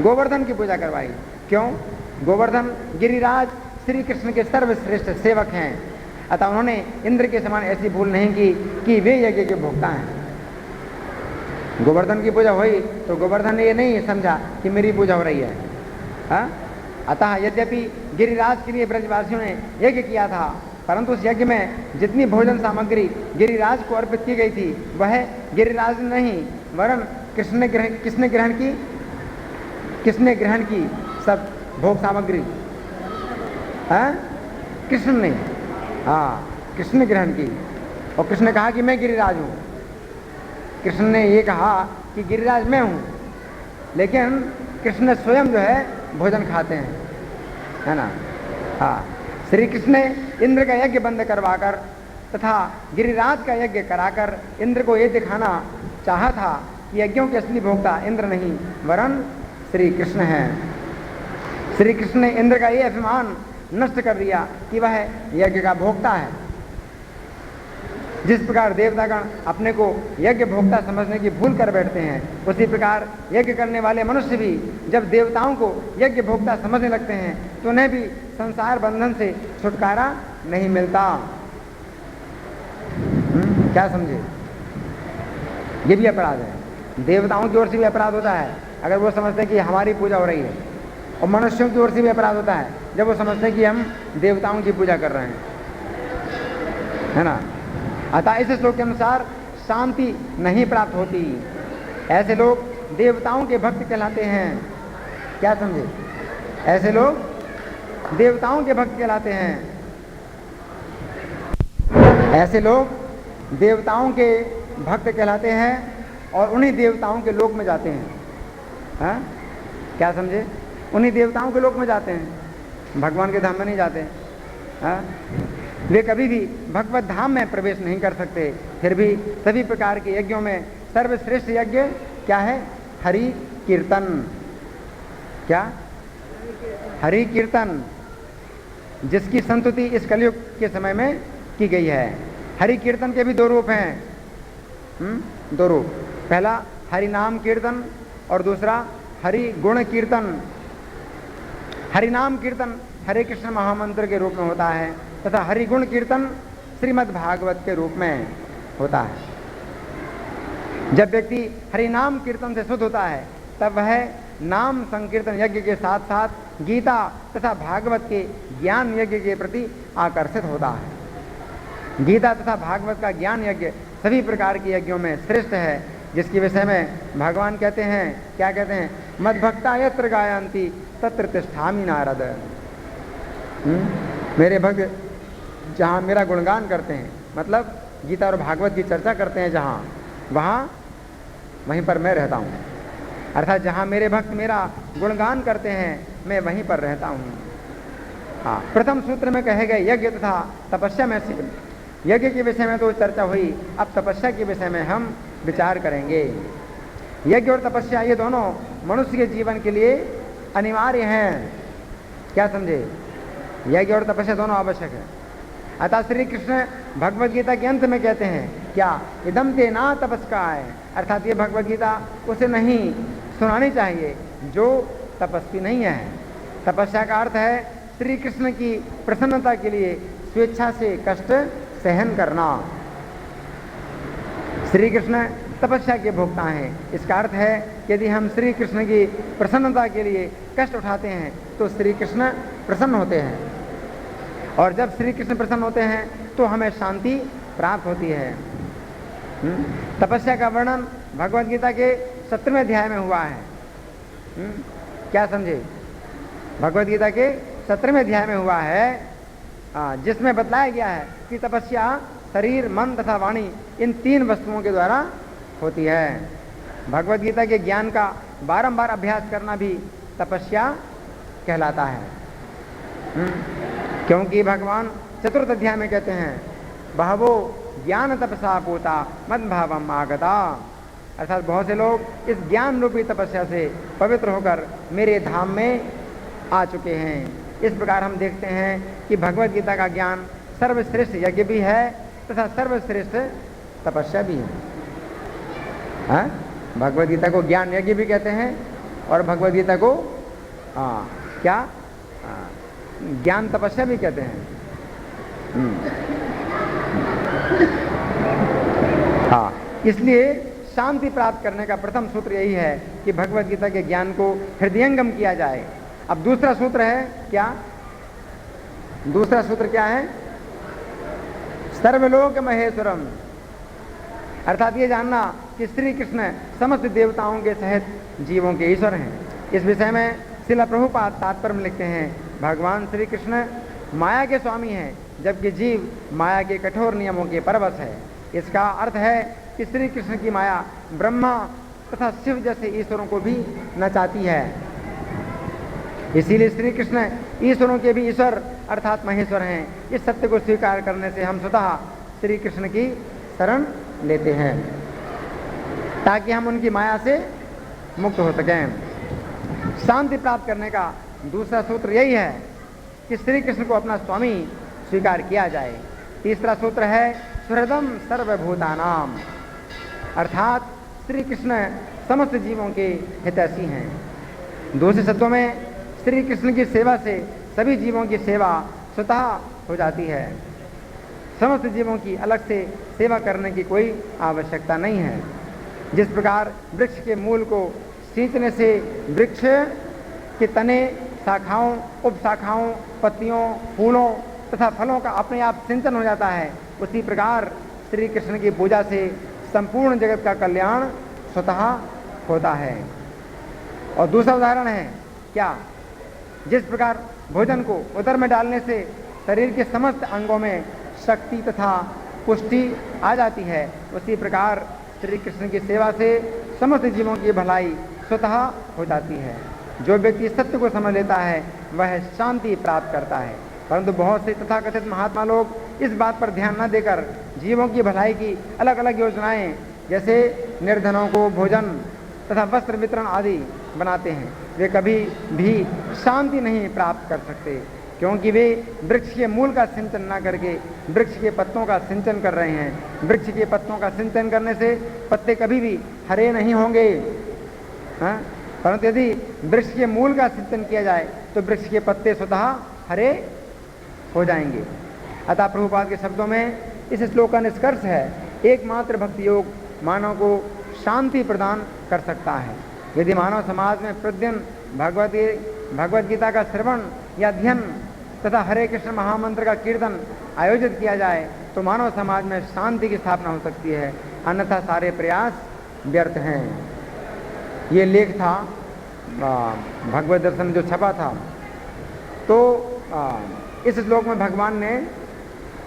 Speaker 1: गोवर्धन की पूजा करवाई। क्यों? गोवर्धन गिरिराज श्री कृष्ण के सर्वश्रेष्ठ सेवक हैं, अतः उन्होंने इंद्र के समान ऐसी भूल नहीं की कि वे यज्ञ के भोक्ता हैं। गोवर्धन की पूजा हुई तो गोवर्धन ने ये नहीं समझा कि मेरी पूजा हो रही है। अतः यद्यपि गिरिराज के लिए ब्रजवासियों ने यज्ञ किया था, परंतु उस यज्ञ में जितनी भोजन सामग्री गिरिराज को अर्पित की गई थी वह गिरिराज नहीं वरन किसने ग्रहण की सब भोग सामग्री? कृष्ण ने, कृष्ण ने ग्रहण की। और कृष्ण ने कहा कि मैं गिरिराज हूँ। कृष्ण ने ये कहा कि गिरिराज मैं हूँ, लेकिन कृष्ण स्वयं जो है भोजन खाते हैं, है ना। श्री कृष्ण ने इंद्र का यज्ञ बंद करवाकर तथा गिरिराज का यज्ञ कराकर इंद्र को ये दिखाना चाहा था कि यज्ञों के असली भोक्ता इंद्र नहीं वरन श्री कृष्ण हैं। श्री कृष्ण ने इंद्र का ये अभिमान नष्ट कर दिया कि वह यज्ञ का भोक्ता है। जिस प्रकार देवतागण अपने को यज्ञ भोक्ता समझने की भूल कर बैठते हैं, उसी प्रकार यज्ञ करने वाले मनुष्य भी जब देवताओं को यज्ञ भोक्ता समझने लगते हैं तो उन्हें भी संसार बंधन से छुटकारा नहीं मिलता। क्या समझे? ये भी अपराध है। देवताओं की ओर से भी अपराध होता है अगर वो समझते हैं कि हमारी पूजा हो रही है, और मनुष्यों की ओर से भी अपराध होता है जब वो समझते हैं कि हम देवताओं की पूजा कर रहे हैं, है ना। अतः इस श्लोक के अनुसार शांति नहीं प्राप्त होती। ऐसे लोग देवताओं के भक्त कहलाते हैं। क्या समझे? ऐसे लोग देवताओं के भक्त कहलाते हैं। ऐसे लोग देवताओं के भक्त कहलाते हैं और उन्हीं देवताओं के लोक में जाते हैं। क्या समझे? उन्हीं देवताओं के लोक में जाते हैं, भगवान के धाम में नहीं जाते। वे कभी भी भगवत धाम में प्रवेश नहीं कर सकते। फिर भी सभी प्रकार के यज्ञों में सर्वश्रेष्ठ यज्ञ क्या है? हरि कीर्तन। क्या? हरि कीर्तन, जिसकी संतुति इस कलयुग के समय में की गई है। हरि कीर्तन के भी दो रूप हैं। दो रूप, पहला हरि नाम कीर्तन और दूसरा हरि गुण कीर्तन। हरि नाम कीर्तन हरे कृष्ण महामंत्र के रूप में होता है तथा हरि गुण कीर्तन श्रीमद् भागवत के रूप में होता है। जब व्यक्ति हरि नाम कीर्तन से शुद्ध होता है तब वह नाम संकीर्तन यज्ञ के साथ साथ गीता तथा भागवत के ज्ञान यज्ञ के प्रति आकर्षित होता है। गीता तथा भागवत का ज्ञान यज्ञ सभी प्रकार के यज्ञों में श्रेष्ठ है, जिसके विषय में भगवान कहते हैं, क्या कहते हैं? मद्भक्ता यत्र गायन्ति तत्र तिष्ठामि नारद। मेरे भक्त जहाँ मेरा गुणगान करते हैं, मतलब गीता और भागवत की चर्चा करते हैं जहाँ, वहीं पर मैं रहता हूँ। अर्थात जहाँ मेरे भक्त मेरा गुणगान करते हैं मैं वहीं पर रहता हूँ। प्रथम सूत्र में कहे गए यज्ञ तथा तपस्या में, यज्ञ के विषय में तो चर्चा हुई, अब तपस्या के विषय में हम विचार करेंगे। यज्ञ और तपस्या ये दोनों मनुष्य के जीवन के लिए अनिवार्य हैं। क्या समझे? यज्ञ और तपस्या दोनों आवश्यक है। अतः श्री कृष्ण भगवद गीता के अंत में कहते हैं, क्या? इदम ते ना तपस्काय, अर्थात ये भगवद गीता उसे नहीं सुनानी चाहिए जो तपस्वी नहीं है। तपस्या का अर्थ है श्री कृष्ण की प्रसन्नता के लिए स्वेच्छा से कष्ट सहन करना। श्री कृष्ण तपस्या के भोक्ता हैं। इसका अर्थ है यदि हम श्री कृष्ण की प्रसन्नता के लिए कष्ट उठाते हैं तो श्री कृष्ण प्रसन्न होते हैं, और जब श्री कृष्ण प्रसन्न होते हैं तो हमें शांति प्राप्त होती है। तपस्या का वर्णन भगवद गीता के 17वें अध्याय में हुआ है। क्या समझे? भगवद गीता के 17वें अध्याय में हुआ है, जिसमें बतलाया गया है कि तपस्या शरीर, मन तथा वाणी इन 3 वस्तुओं के द्वारा होती है। भगवद गीता के ज्ञान का बारंबार अभ्यास करना भी तपस्या कहलाता है। क्योंकि भगवान 4th अध्याय में कहते हैं बहवो ज्ञान तपसा पूता मद भावम आगता, अर्थात बहुत से लोग इस ज्ञान रूपी तपस्या से पवित्र होकर मेरे धाम में आ चुके हैं। इस प्रकार हम देखते हैं कि भगवद गीता का ज्ञान सर्वश्रेष्ठ यज्ञ भी है तथा सर्वश्रेष्ठ तपस्या भी है। भगवद गीता को ज्ञान यज्ञ भी कहते हैं और भगवद गीता को क्या ज्ञान तपस्या भी कहते हैं। इसलिए शांति प्राप्त करने का प्रथम सूत्र यही है कि भगवद गीता के ज्ञान को हृदयंगम किया जाए। अब दूसरा सूत्र है क्या? दूसरा सूत्र क्या है? सर्वलोक महेश्वरम, अर्थात ये जानना कि श्री कृष्ण समस्त देवताओं के सहित जीवों के ईश्वर हैं। इस विषय में श्रील प्रभुपाद तात्पर्य में लिखते हैं भगवान श्री कृष्ण माया के स्वामी हैं, जबकि जीव माया के कठोर नियमों के परवश है। इसका अर्थ है कि श्री कृष्ण की माया ब्रह्मा तथा शिव जैसे ईश्वरों को भी नचाती है। इसीलिए श्री कृष्ण ईश्वरों के भी ईश्वर अर्थात महेश्वर हैं। इस सत्य को स्वीकार करने से हम स्वतः श्री कृष्ण की शरण लेते हैं ताकि हम उनकी माया से मुक्त हो सकें। शांति प्राप्त करने का दूसरा सूत्र यही है कि श्री कृष्ण को अपना स्वामी स्वीकार किया जाए। तीसरा सूत्र है सुहृदम सर्वभूतानाम, अर्थात श्री कृष्ण समस्त जीवों के हितैषी हैं। दूसरे शब्दों में श्री कृष्ण की सेवा से सभी जीवों की सेवा स्वतः हो जाती है। समस्त जीवों की अलग से सेवा करने की कोई आवश्यकता नहीं है। जिस प्रकार वृक्ष के मूल को सींचने से वृक्ष के तने, शाखाओं, उपशाखाओं, पत्तियों, फूलों तथा फलों का अपने आप सिंचन हो जाता है, उसी प्रकार श्री कृष्ण की पूजा से संपूर्ण जगत का कल्याण स्वतः होता है। और दूसरा उदाहरण है क्या? जिस प्रकार भोजन को उदर में डालने से शरीर के समस्त अंगों में शक्ति तथा पुष्टि आ जाती है, उसी प्रकार श्री कृष्ण की सेवा से समस्त जीवों की भलाई स्वतः हो जाती है। जो व्यक्ति सत्य को समझ लेता है वह शांति प्राप्त करता है। परंतु बहुत से तथाकथित महात्मा लोग इस बात पर ध्यान न देकर जीवों की भलाई की अलग अलग योजनाएं जैसे निर्धनों को भोजन तथा वस्त्र वितरण आदि बनाते हैं। वे कभी भी शांति नहीं प्राप्त कर सकते, क्योंकि वे वृक्ष के मूल का सिंचन न करके वृक्ष के पत्तों का सिंचन कर रहे हैं। वृक्ष के पत्तों का सिंचन करने से पत्ते कभी भी हरे नहीं होंगे, परंतु यदि वृक्ष के मूल का सिंचन किया जाए तो वृक्ष के पत्ते स्वतः हरे हो जाएंगे। अतः प्रभुपाद के शब्दों में इस श्लोक का निष्कर्ष है एकमात्र भक्ति योग मानव को शांति प्रदान कर सकता है। यदि मानव समाज में प्रतिदिन भगवद गीता का श्रवण या अध्ययन तथा हरे कृष्ण महामंत्र का कीर्तन आयोजित किया जाए तो मानव समाज में शांति की स्थापना हो सकती है, अन्यथा सारे प्रयास व्यर्थ हैं। ये लेख था भगवद दर्शन जो छपा था। तो इस श्लोक में भगवान ने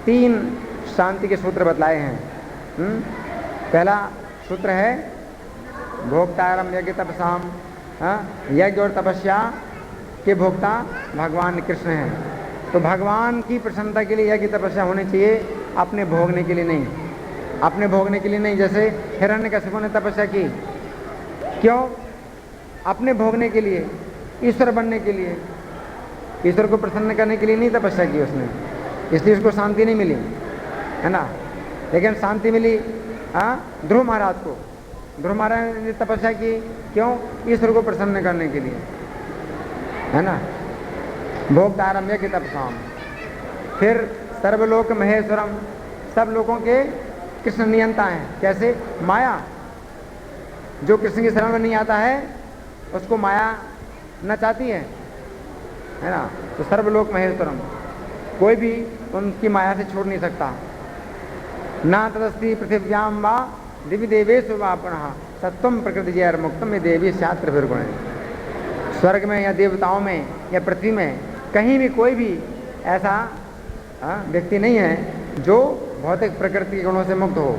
Speaker 1: 3 शांति के सूत्र बतलाए हैं। पहला सूत्र है भोक्तारम यज्ञ तपसाम, यज्ञ और तपस्या के भोक्ता भगवान कृष्ण हैं। तो भगवान की प्रसन्नता के लिए यज्ञ तपस्या होनी चाहिए, अपने भोगने के लिए नहीं। अपने भोगने के लिए नहीं। जैसे हिरण्यकशिपु ने तपस्या की, क्यों? अपने भोगने के लिए, ईश्वर बनने के लिए, ईश्वर को प्रसन्न करने के लिए नहीं तपस्या की उसने, इसलिए उसको शांति नहीं मिली, है ना। लेकिन शांति मिली ध्रुव महाराज को। ध्रुव महाराज ने तपस्या की, क्यों? ईश्वर को प्रसन्न करने के लिए, है ना। भोक्तारम यज्ञ तपसाम। फिर सर्वलोक महेश्वरम, सब लोगों के कृष्ण नियंता हैं। कैसे? माया, जो कृष्ण की शरण में नहीं आता है उसको माया नचाती है ना। तो सर्वलोक महेश्वरम, कोई भी उनकी माया से छोड़ नहीं सकता। ना तदस्ति पृथिव्याम वा दिव्य देवेश वा पुनः सत्वम प्रकृति जैर मुक्तम में देवी शास्त्र फिर गुण। स्वर्ग में या देवताओं में या पृथ्वी में कहीं भी कोई भी ऐसा व्यक्ति नहीं है जो भौतिक प्रकृति के गुणों से मुक्त हो।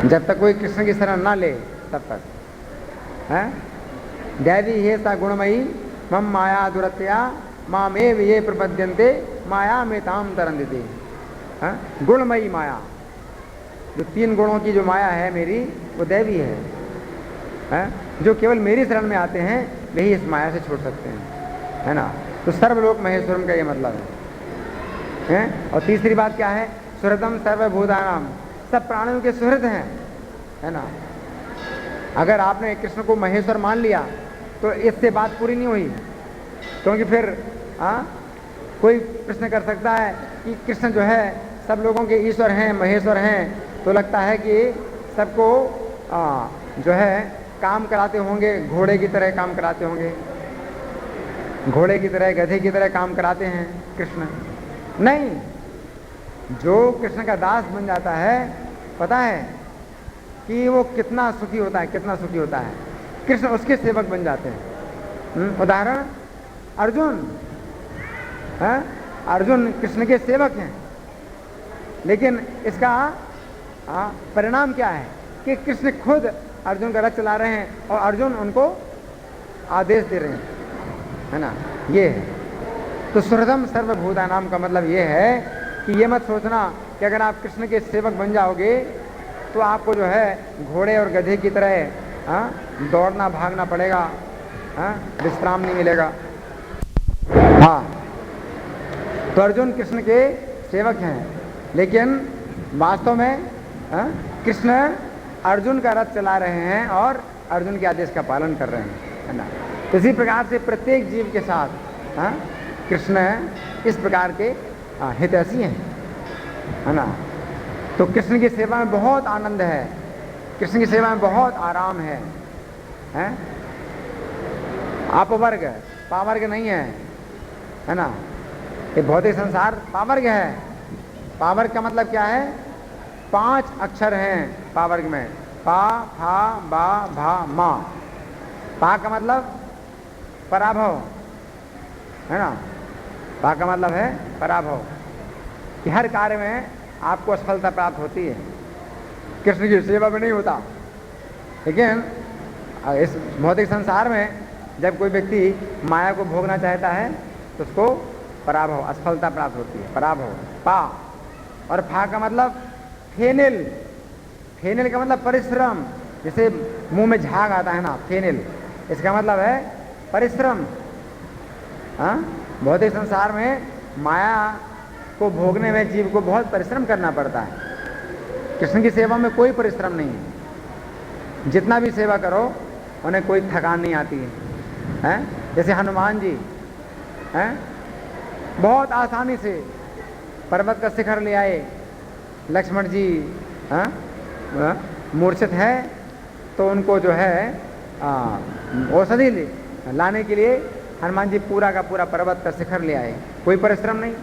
Speaker 1: जब तक कोई कृष्ण की शरण ना ले तब तक है। दैवी हे सा गुणमयी मम माया दुरत्या मामेव ये प्रपद्यन्ते माया में ताम तरंदिते। गुणमयी माया, जो 3 गुणों की जो माया है मेरी, वो दैवी है। जो केवल मेरी शरण में आते हैं वही इस माया से छूट सकते हैं, है ना। तो सर्वलोक महेश्वरम का ये मतलब है। और तीसरी बात क्या है? सुहृदम सर्वभूतानाम, सब प्राणियों के सुहृद हैं, है ना। अगर आपने कृष्ण को महेश्वर मान लिया तो इससे बात पूरी नहीं हुई, क्योंकि फिर कोई प्रश्न कर सकता है कि कृष्ण जो है सब लोगों के ईश्वर हैं, महेश्वर हैं, तो लगता है कि सबको जो है काम कराते होंगे, घोड़े की तरह काम कराते होंगे, घोड़े की तरह, गधे की तरह काम कराते हैं कृष्ण। नहीं, जो कृष्ण का दास बन जाता है, पता है कि वो कितना सुखी होता है, कितना सुखी होता है। कृष्ण उसके सेवक बन जाते हैं। उदाहरण अर्जुन, अर्जुन कृष्ण के सेवक हैं, लेकिन इसका परिणाम क्या है कि कृष्ण खुद अर्जुन का रथ चला रहे हैं और अर्जुन उनको आदेश दे रहे हैं, है ना। ये है तो सुहृदम सर्वभूतानाम का मतलब ये है कि ये मत सोचना कि अगर आप कृष्ण के सेवक बन जाओगे तो आपको जो है घोड़े और गधे की तरह दौड़ना भागना पड़ेगा, विश्राम नहीं मिलेगा। हाँ, तो अर्जुन कृष्ण के सेवक हैं, लेकिन वास्तव में कृष्ण अर्जुन का रथ चला रहे हैं और अर्जुन के आदेश का पालन कर रहे हैं, है ना। इसी प्रकार से प्रत्येक जीव के साथ कृष्ण इस प्रकार के हितैषी हैं, है ना। तो कृष्ण की सेवा में बहुत आनंद है, कृष्ण की सेवा में बहुत आराम है। अपवर्ग पावर्ग नहीं है ना। ये भौतिक संसार पावर्ग है। पावर्ग का मतलब क्या है? 5 अक्षर हैं पावर्ग में, पा फा बा भा मा। पा का मतलब पराभव, है ना। पा का मतलब है पराभव, कि हर कार्य में आपको असफलता प्राप्त होती है। कृष्ण की सेवा में नहीं होता, लेकिन इस भौतिक संसार में जब कोई व्यक्ति माया को भोगना चाहता है तो उसको पराभव, असफलता प्राप्त होती है, पराभव। पा और फा का मतलब फेनिल। फेनिल का मतलब परिश्रम, जैसे मुंह में झाग आता है ना, फेनिल, इसका मतलब है परिश्रम। भौतिक संसार में माया को भोगने में जीव को बहुत परिश्रम करना पड़ता है। कृष्ण की सेवा में कोई परिश्रम नहीं है। जितना भी सेवा करो उन्हें कोई थकान नहीं आती है। जैसे हनुमान जी बहुत आसानी से पर्वत का शिखर ले आए। लक्ष्मण जी मूर्छित है तो उनको जो है औषधि लाने के लिए हनुमान जी पूरा का पूरा पर्वत का शिखर ले आए, कोई परिश्रम नहीं।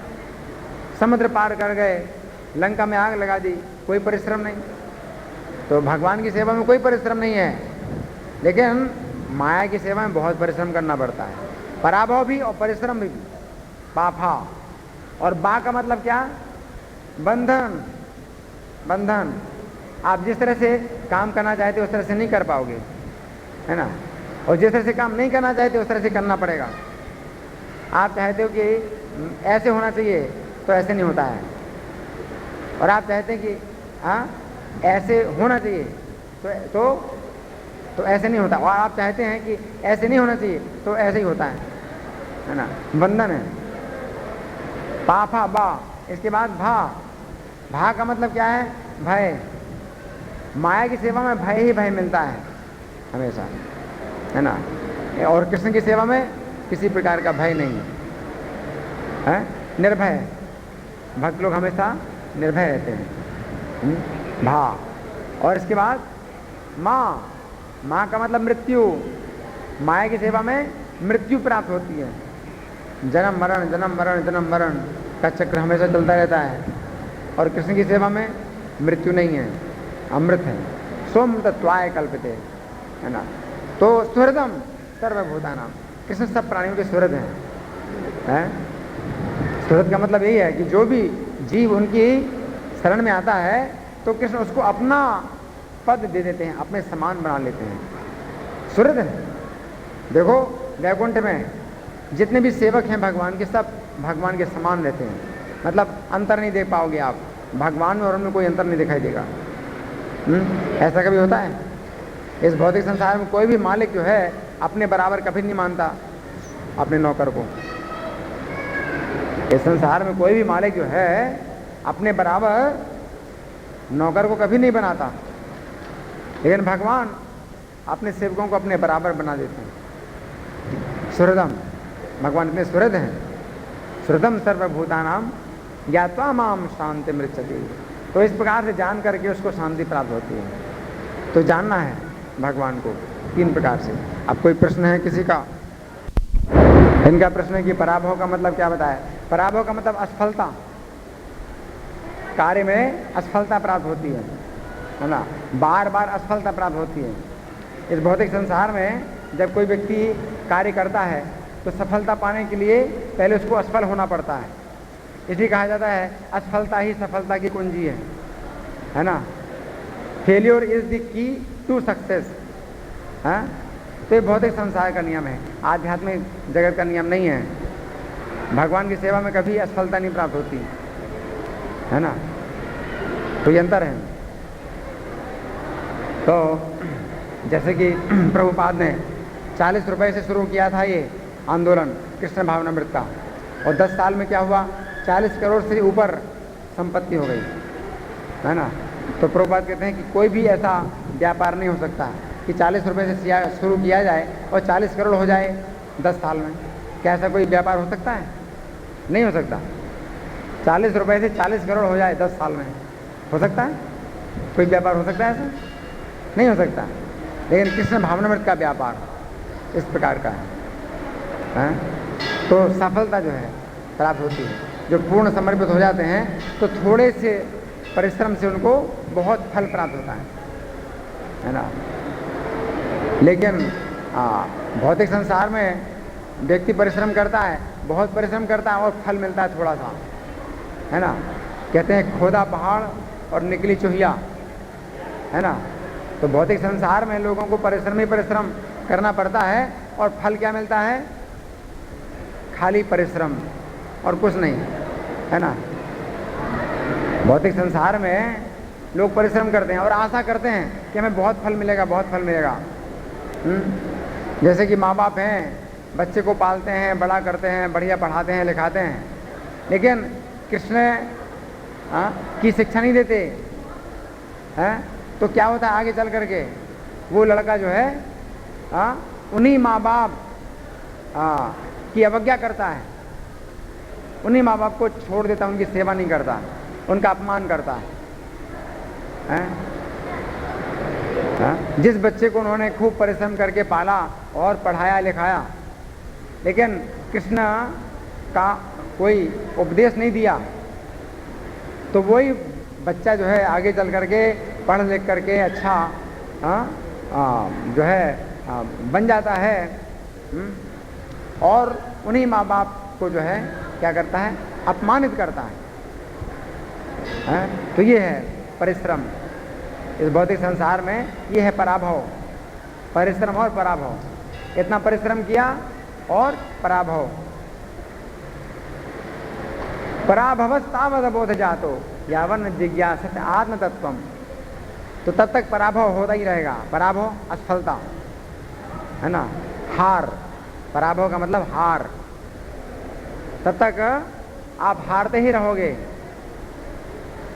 Speaker 1: समुद्र पार कर गए, लंका में आग लगा दी, कोई परिश्रम नहीं। तो भगवान की सेवा में कोई परिश्रम नहीं है, लेकिन माया की सेवा में बहुत परिश्रम करना पड़ता है। पराभव भी और परिश्रम भी। पाफा और बा का मतलब क्या? बंधन। बंधन, आप जिस तरह से काम करना चाहते हो उस तरह से नहीं कर पाओगे, है ना। और जिस तरह से काम नहीं करना चाहते उस तरह से करना पड़ेगा। आप चाहते हो कि ऐसे होना चाहिए तो ऐसे नहीं होता है, और आप चाहते हैं कि ऐसे होना चाहिए तो ऐसे नहीं होता, और आप चाहते हैं कि ऐसे नहीं होना चाहिए तो ऐसे ही होता है ना। बंधन है। पाफा बा, इसके बाद भा। भा का मतलब क्या है? भय। माया की सेवा में भय ही भय मिलता है हमेशा, है ना। और कृष्ण की सेवा में किसी प्रकार का भय नहीं है, निर्भय। भक्त लोग हमेशा निर्भय रहते हैं। भा, और इसके बाद माँ, माँ का मतलब मृत्यु। माया की सेवा में मृत्यु प्राप्त होती है। जन्म मरण जन्म मरण जन्म मरण का चक्र हमेशा चलता रहता है, और कृष्ण की सेवा में मृत्यु नहीं है, अमृत है। सोमृतत्वाय कल्पते, है ना। तो सुहृदम सर्वभूतानाम, कृष्ण सब प्राणियों के सुहृद हैं। सुहृद का मतलब यही है कि जो भी जीव उनकी शरण में आता है तो कृष्ण उसको अपना पद दे देते हैं, अपने समान बना लेते हैं। सुहृद है। देखो वैकुंठ में जितने भी सेवक हैं भगवान के, सब भगवान के समान रहते हैं। मतलब अंतर नहीं देख पाओगे आप, भगवान में और उनमें कोई अंतर नहीं दिखाई देगा। ऐसा कभी होता है? इस भौतिक संसार में कोई भी मालिक जो है अपने बराबर कभी नहीं मानता अपने नौकर को। इस संसार में कोई भी मालिक जो है अपने बराबर नौकर को कभी नहीं बनाता, लेकिन भगवान अपने सेवकों को अपने बराबर बना देते हैं। सुहृदम, भगवान इतने सुहृद हैं। सुहृदम सर्वभूतानाम ज्ञात्वा माम शांति मृच्छति। तो इस प्रकार से जान करके उसको शांति प्राप्त होती है। तो जानना है भगवान को 3 प्रकार से। अब कोई प्रश्न है किसी का? इनका प्रश्न है कि पराभव का मतलब क्या बताया? पराभव का मतलब असफलता, कार्य में असफलता प्राप्त होती है ना। बार बार असफलता प्राप्त होती है। इस भौतिक संसार में जब कोई व्यक्ति कार्य करता है तो सफलता पाने के लिए पहले उसको असफल होना पड़ता है। इसलिए कहा जाता है असफलता ही सफलता की कुंजी है ना। Failure is the key to success. तो ये भौतिक संसार का नियम है, आध्यात्मिक जगत का नियम नहीं है। भगवान की सेवा में कभी असफलता नहीं प्राप्त होती, है ना। तो ये अंतर है। तो जैसे कि प्रभुपाद ने 40 रुपए से शुरू किया था ये आंदोलन कृष्ण भावनामृत का, और 10 साल में क्या हुआ? 40 करोड़ से ऊपर संपत्ति हो गई, है ना। तो प्रभुपाद कहते हैं कि कोई भी ऐसा व्यापार नहीं हो सकता कि 40 रुपए से शुरू किया जाए और 40 करोड़ हो जाए 10 साल में। क्या ऐसा कोई व्यापार हो सकता है? नहीं हो सकता। 40 रुपए से 40 करोड़ हो जाए 10 साल में, हो सकता है? कोई व्यापार हो सकता है ऐसा? नहीं हो सकता। लेकिन कृष्ण भावनामृत का व्यापार इस प्रकार का है। तो सफलता जो है प्राप्त होती है। जो पूर्ण समर्पित हो जाते हैं तो थोड़े से परिश्रम से उनको बहुत फल प्राप्त होता है ना। लेकिन भौतिक संसार में व्यक्ति परिश्रम करता है, बहुत परिश्रम करता है और फल मिलता है थोड़ा सा, है ना। कहते हैं खोदा पहाड़ और निकली चूहिया, है ना। तो भौतिक संसार में लोगों को परिश्रम ही परिश्रम करना पड़ता है, और फल क्या मिलता है? खाली परिश्रम और कुछ नहीं, है ना। भौतिक संसार में लोग परिश्रम करते हैं और आशा करते हैं कि हमें बहुत फल मिलेगा, बहुत फल मिलेगा। जैसे कि माँ बाप हैं, बच्चे को पालते हैं, बड़ा करते हैं, बढ़िया पढ़ाते हैं, लिखाते हैं, लेकिन कृष्ण की शिक्षा नहीं देते हैं। तो क्या होता है आगे चल करके? वो लड़का जो है उन्हीं माँ बाप की अवज्ञा करता है, उन्हीं माँ बाप को छोड़ देता, उनकी सेवा नहीं करता, उनका अपमान करता है। जिस बच्चे को उन्होंने खूब परिश्रम करके पाला और पढ़ाया लिखाया, लेकिन कृष्ण का कोई उपदेश नहीं दिया, तो वही बच्चा जो है आगे चल करके पढ़ लिख करके अच्छा जो है बन जाता है, और उन्हीं माँ बाप को जो है क्या करता है? अपमानित करता है। तो ये है परिश्रम। इस भौतिक संसार में ये है पराभव, परिश्रम और पराभव। इतना परिश्रम किया और पराभव। पराभवस्तावद बोध जातो यावन जिज्ञासत आत्म तत्वम। तो तब तक पराभव होता ही रहेगा। पराभव असफलता, है ना, हार। पराभव का मतलब हार। तब तक आप हारते ही रहोगे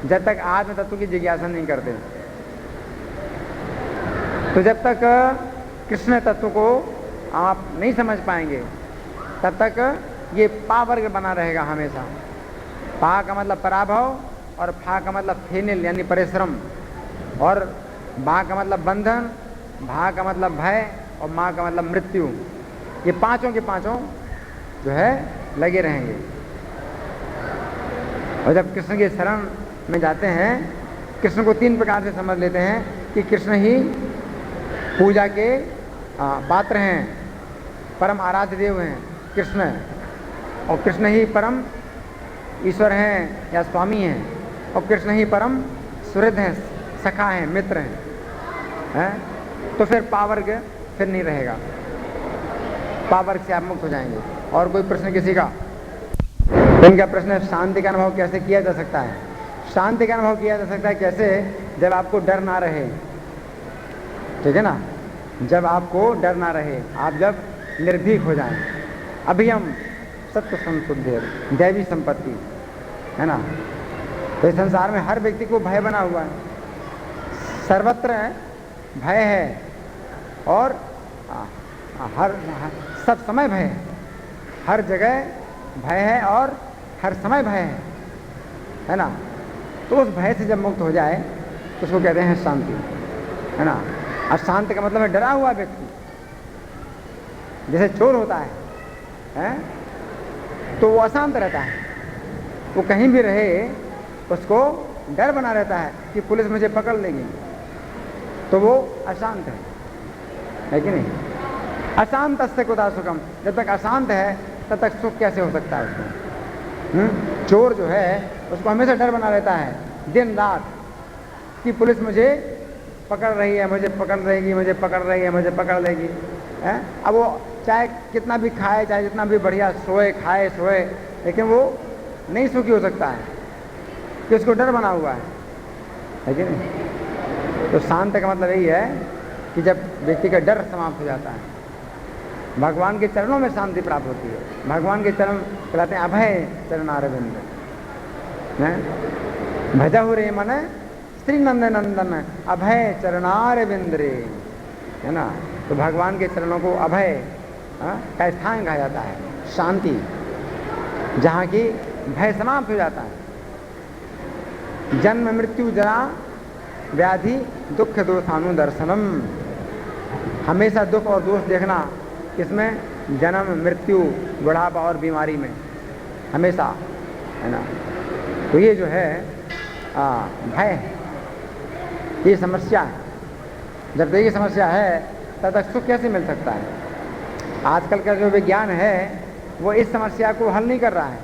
Speaker 1: जब तक आत्म तत्व की जिज्ञासा नहीं करते। तो जब तक कृष्ण तत्व को आप नहीं समझ पाएंगे, तब तक ये पा वर्ग बना रहेगा हमेशा। पा का मतलब पराभव और फा का मतलब फेनिल यानी परिश्रम, और बा का मतलब बंधन, भा का मतलब भय और माँ का मतलब मृत्यु। ये पांचों के पांचों जो है लगे रहेंगे। और जब कृष्ण के शरण में जाते हैं, कृष्ण को तीन प्रकार से समझ लेते हैं कि कृष्ण ही पूजा के पात्र हैं, परम आराध्य देव हैं कृष्ण, और कृष्ण ही परम ईश्वर हैं या स्वामी हैं, और कृष्ण ही परम सुहृद हैं, सखा हैं, मित्र हैं। तो फिर पावर्ग फिर नहीं रहेगा, पावर्ग से आप मुक्त हो जाएंगे। और कोई प्रश्न किसी का? इनका प्रश्न है शांति का अनुभव कैसे किया जा सकता है? शांति का अनुभव किया जा सकता है कैसे? जब आपको डर ना रहे, ठीक है ना, जब आपको डर ना रहे, आप जब निर्भीक हो जाएं। अभी हम सत्य संशुद्धि दैवी संपत्ति है ना। तो इस संसार में हर व्यक्ति को भय बना हुआ है, सर्वत्र भय है, और हर सब समय भय है, हर जगह भय है और हर समय भय है ना। तो उस भय से जब मुक्त हो जाए तो उसको कहते हैं शांति, है ना। अशांत का मतलब है डरा हुआ व्यक्ति, जैसे चोर होता है? तो वो अशांत रहता है, वो कहीं भी रहे उसको डर बना रहता है कि पुलिस मुझे पकड़ लेगी, तो वो अशांत है कि नहीं? अशांत अस्य कुतः सुखम, जब तक अशांत है तब तक सुख कैसे हो सकता है उसको? चोर जो है उसको हमेशा डर बना रहता है दिन रात कि पुलिस मुझे पकड़ रही है, मुझे पकड़ रहेगी, मुझे पकड़ रही है, मुझे पकड़ लेगी, है? अब वो चाहे कितना भी खाए, चाहे जितना भी बढ़िया सोए, खाए सोए, लेकिन वो नहीं सुखी हो सकता है कि उसको डर बना हुआ है कि नहीं? तो शांत का मतलब यही है कि जब व्यक्ति का डर समाप्त हो जाता है, भगवान के चरणों में शांति प्राप्त होती है। भगवान के चरण कहलाते हैं अभय चरणारविंद, भजहु रे मन श्री नंदन नंदन अभय चरणारविंद रे, है ना। तो भगवान के चरणों को अभय का स्थान कहा जाता है, शांति, जहाँ की भय समाप्त हो जाता है। जन्म मृत्यु जरा व्याधि दुख दोषानुदर्शनम, हमेशा दुख और दोष देखना, किसमें? जन्म मृत्यु बुढ़ापा और बीमारी में हमेशा, है ना। तो ये जो है भय है, ये समस्या है। जब तक ये समस्या है तब तक सुख कैसे मिल सकता है? आजकल का जो विज्ञान है वो इस समस्या को हल नहीं कर रहा है,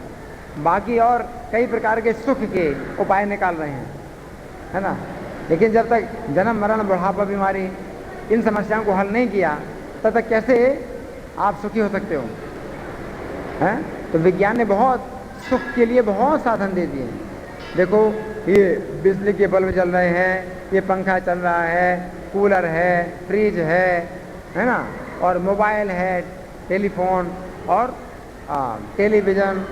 Speaker 1: बाकी और कई प्रकार के सुख के उपाय निकाल रहे हैं, है ना। लेकिन जब तक जन्म मरण बुढ़ापा बीमारी इन समस्याओं को हल नहीं किया तब तक कैसे आप सुखी हो सकते हो? हैं? तो विज्ञान ने बहुत सुख के लिए बहुत साधन दे दिए हैं। देखो, ये बिजली के बल्ब चल रहे हैं, ये पंखा चल रहा है, कूलर है, फ्रिज है ना, और मोबाइल है, टेलीफोन और टेलीविज़न,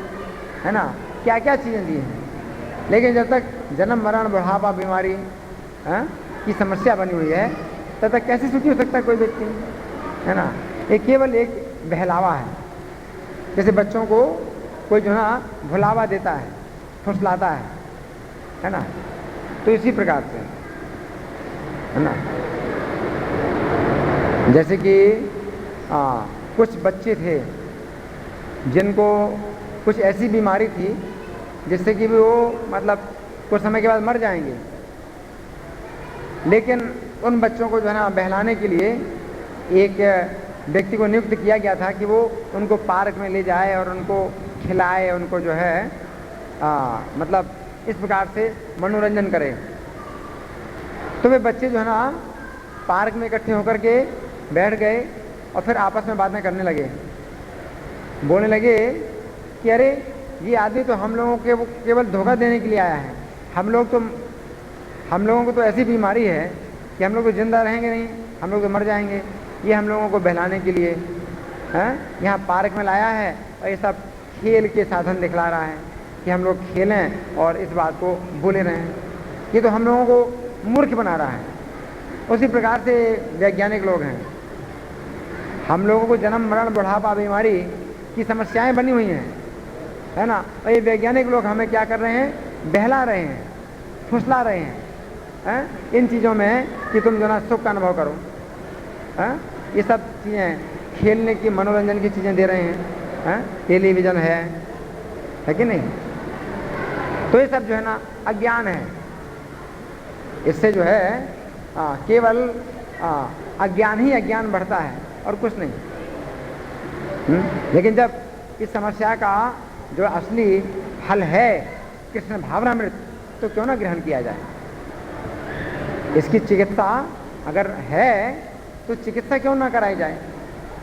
Speaker 1: है ना, क्या क्या चीज़ें दी हैं। लेकिन जब तक जन्म मरण बुढ़ापा बीमारी की समस्या बनी हुई है तब तक कैसे सुखी हो सकता है कोई व्यक्ति, है ना। ये केवल एक बहलावा है, जैसे बच्चों को कोई जो है ना भुलावा देता है, फुसलाता है ना। तो इसी प्रकार से, है ना, जैसे कि कुछ बच्चे थे जिनको कुछ ऐसी बीमारी थी जिससे कि वो मतलब कुछ समय के बाद मर जाएंगे, लेकिन उन बच्चों को जो है ना बहलाने के लिए एक व्यक्ति को नियुक्त किया गया था कि वो उनको पार्क में ले जाए और उनको खिलाए, उनको जो है मतलब इस प्रकार से मनोरंजन करे। तो वे बच्चे जो है ना पार्क में इकट्ठे होकर के बैठ गए और फिर आपस में बातें करने लगे, बोलने लगे कि अरे ये आदमी तो हम लोगों के वो केवल धोखा देने के लिए आया है, हम लोगों को तो ऐसी बीमारी है कि हम लोग तो जिंदा रहेंगे नहीं, हम लोग तो मर जाएंगे। ये हम लोगों को बहलाने के लिए यहाँ पार्क में लाया है और ये सब खेल के साधन दिखला रहा है कि हम लोग खेलें और इस बात को भूले रहें। ये तो हम लोगों को मूर्ख बना रहा है। उसी प्रकार से वैज्ञानिक लोग हैं, हम लोगों को जन्म मरण बुढ़ापा बीमारी की समस्याएं बनी हुई हैं, है ना। और ये वैज्ञानिक लोग हमें क्या कर रहे हैं, बहला रहे हैं, फुसला रहे हैं इन चीज़ों में कि तुम जो ना सुख का अनुभव करो। ये सब चीज़ें खेलने की, मनोरंजन की चीज़ें दे रहे हैं, टेलीविज़न है कि नहीं। तो ये सब जो है ना अज्ञान है। इससे जो है केवल अज्ञान ही अज्ञान बढ़ता है और कुछ नहीं। लेकिन जब इस समस्या का जो असली हल है कृष्ण भावनामृत, तो क्यों ना ग्रहण किया जाए। इसकी चिकित्सा अगर है तो चिकित्सा क्यों ना कराई जाए।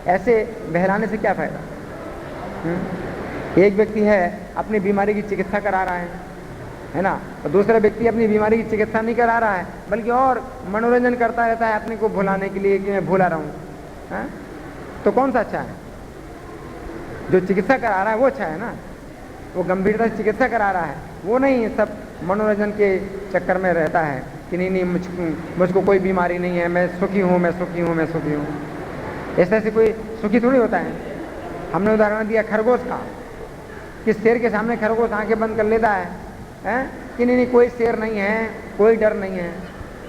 Speaker 1: ऐसे बहलाने से क्या फायदा। एक व्यक्ति है अपनी बीमारी की चिकित्सा करा रहा है ना, और दूसरा व्यक्ति अपनी बीमारी की चिकित्सा नहीं करा रहा है, बल्कि और मनोरंजन करता रहता है अपने को भुलाने के लिए कि मैं भूला रहा हूँ। तो कौन सा अच्छा है। जो चिकित्सा करा रहा है वो अच्छा है ना, वो गंभीरता से चिकित्सा करा रहा है, वो नहीं सब मनोरंजन के चक्कर में रहता है कि नहीं मुझको कोई बीमारी नहीं है, मैं सुखी हूँ, मैं सुखी हूँ, मैं सुखी हूँ। ऐसे ऐसे कोई सुखी थोड़ी होता है। हमने उदाहरण दिया खरगोश का, कि शेर के सामने खरगोश आंखें बंद कर लेता है कि नहीं कोई शेर नहीं है, कोई डर नहीं है,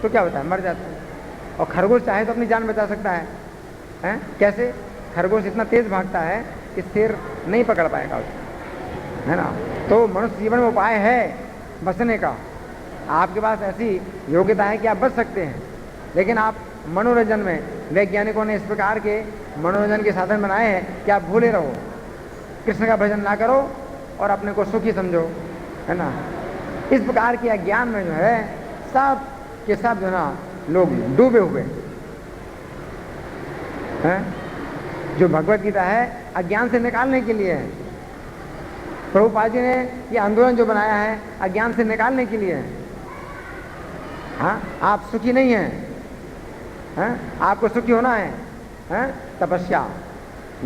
Speaker 1: तो क्या होता है, मर जाता है। और खरगोश चाहे तो अपनी जान बचा सकता है कैसे। खरगोश इतना तेज भागता है कि शेर नहीं पकड़ पाएगा उसको, है ना। तो मनुष्य जीवन में उपाय है बचने का। आपके पास ऐसी योग्यता है कि आप बच सकते हैं, लेकिन आप मनोरंजन में, वैज्ञानिकों ने इस प्रकार के मनोरंजन के साधन बनाए हैं कि आप भूले रहो, कृष्ण का भजन ना करो और अपने को सुखी समझो, है ना। इस प्रकार के अज्ञान में जो है सब के सब जो ना लोग डूबे हुए हैं। जो भगवत गीता है अज्ञान से निकालने के लिए है। प्रभुपाद जी ने ये आंदोलन जो बनाया है अज्ञान से निकालने के लिए है। आप सुखी नहीं हैं, आपको सुखी होना है, तपस्या,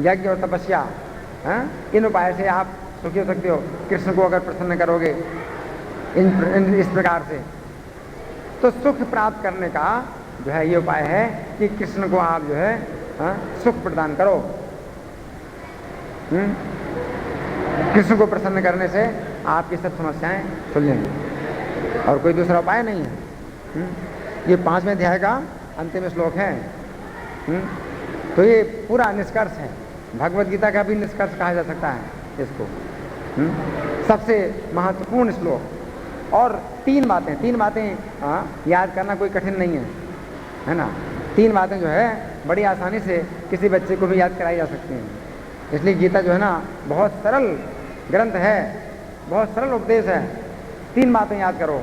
Speaker 1: यज्ञ और तपस्या, इन उपाय से आप सुखी हो सकते हो। कृष्ण को अगर प्रसन्न करोगे इस प्रकार से, तो सुख प्राप्त करने का जो है ये उपाय है कि कृष्ण को आप जो है सुख प्रदान करो। कृष्ण को प्रसन्न करने से आपकी सब समस्याएं सुलझेंगी और कोई दूसरा उपाय नहीं है। ये 5वें अध्याय का अंतिम श्लोक है। तो ये पूरा निष्कर्ष है, भगवत गीता का भी निष्कर्ष कहा जा सकता है इसको। सबसे महत्वपूर्ण श्लोक। और तीन बातें याद करना कोई कठिन नहीं है ना। 3 बातें जो है बड़ी आसानी से किसी बच्चे को भी याद कराई जा सकती हैं। इसलिए गीता जो है ना बहुत सरल ग्रंथ है, बहुत सरल उपदेश है। 3 बातें याद करो,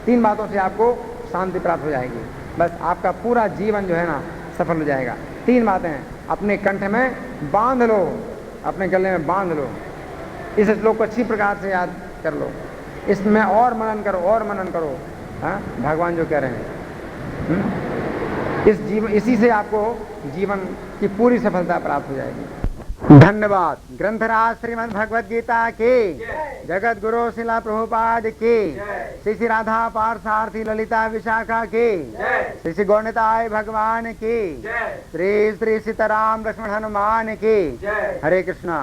Speaker 1: 3 बातों से आपको शांति प्राप्त हो जाएगी। बस आपका पूरा जीवन जो है ना सफल हो जाएगा। 3 बातें अपने कंठ में बांध लो, अपने गले में बांध लो। इस श्लोक को अच्छी प्रकार से याद कर लो, इसमें और मनन करो, भगवान जो कह रहे हैं। इसी से आपको जीवन की पूरी सफलता प्राप्त हो जाएगी। धन्यवाद। ग्रंथराज श्रीमद् भगवद गीता के, जगत गुरु शिला प्रभुपाद के, श्री श्री राधा पार्थसारथी ललिता विशाखा के, श्री श्री गौरताय भगवान के, श्री श्री सीताराम लक्ष्मण हनुमान के। हरे कृष्णा।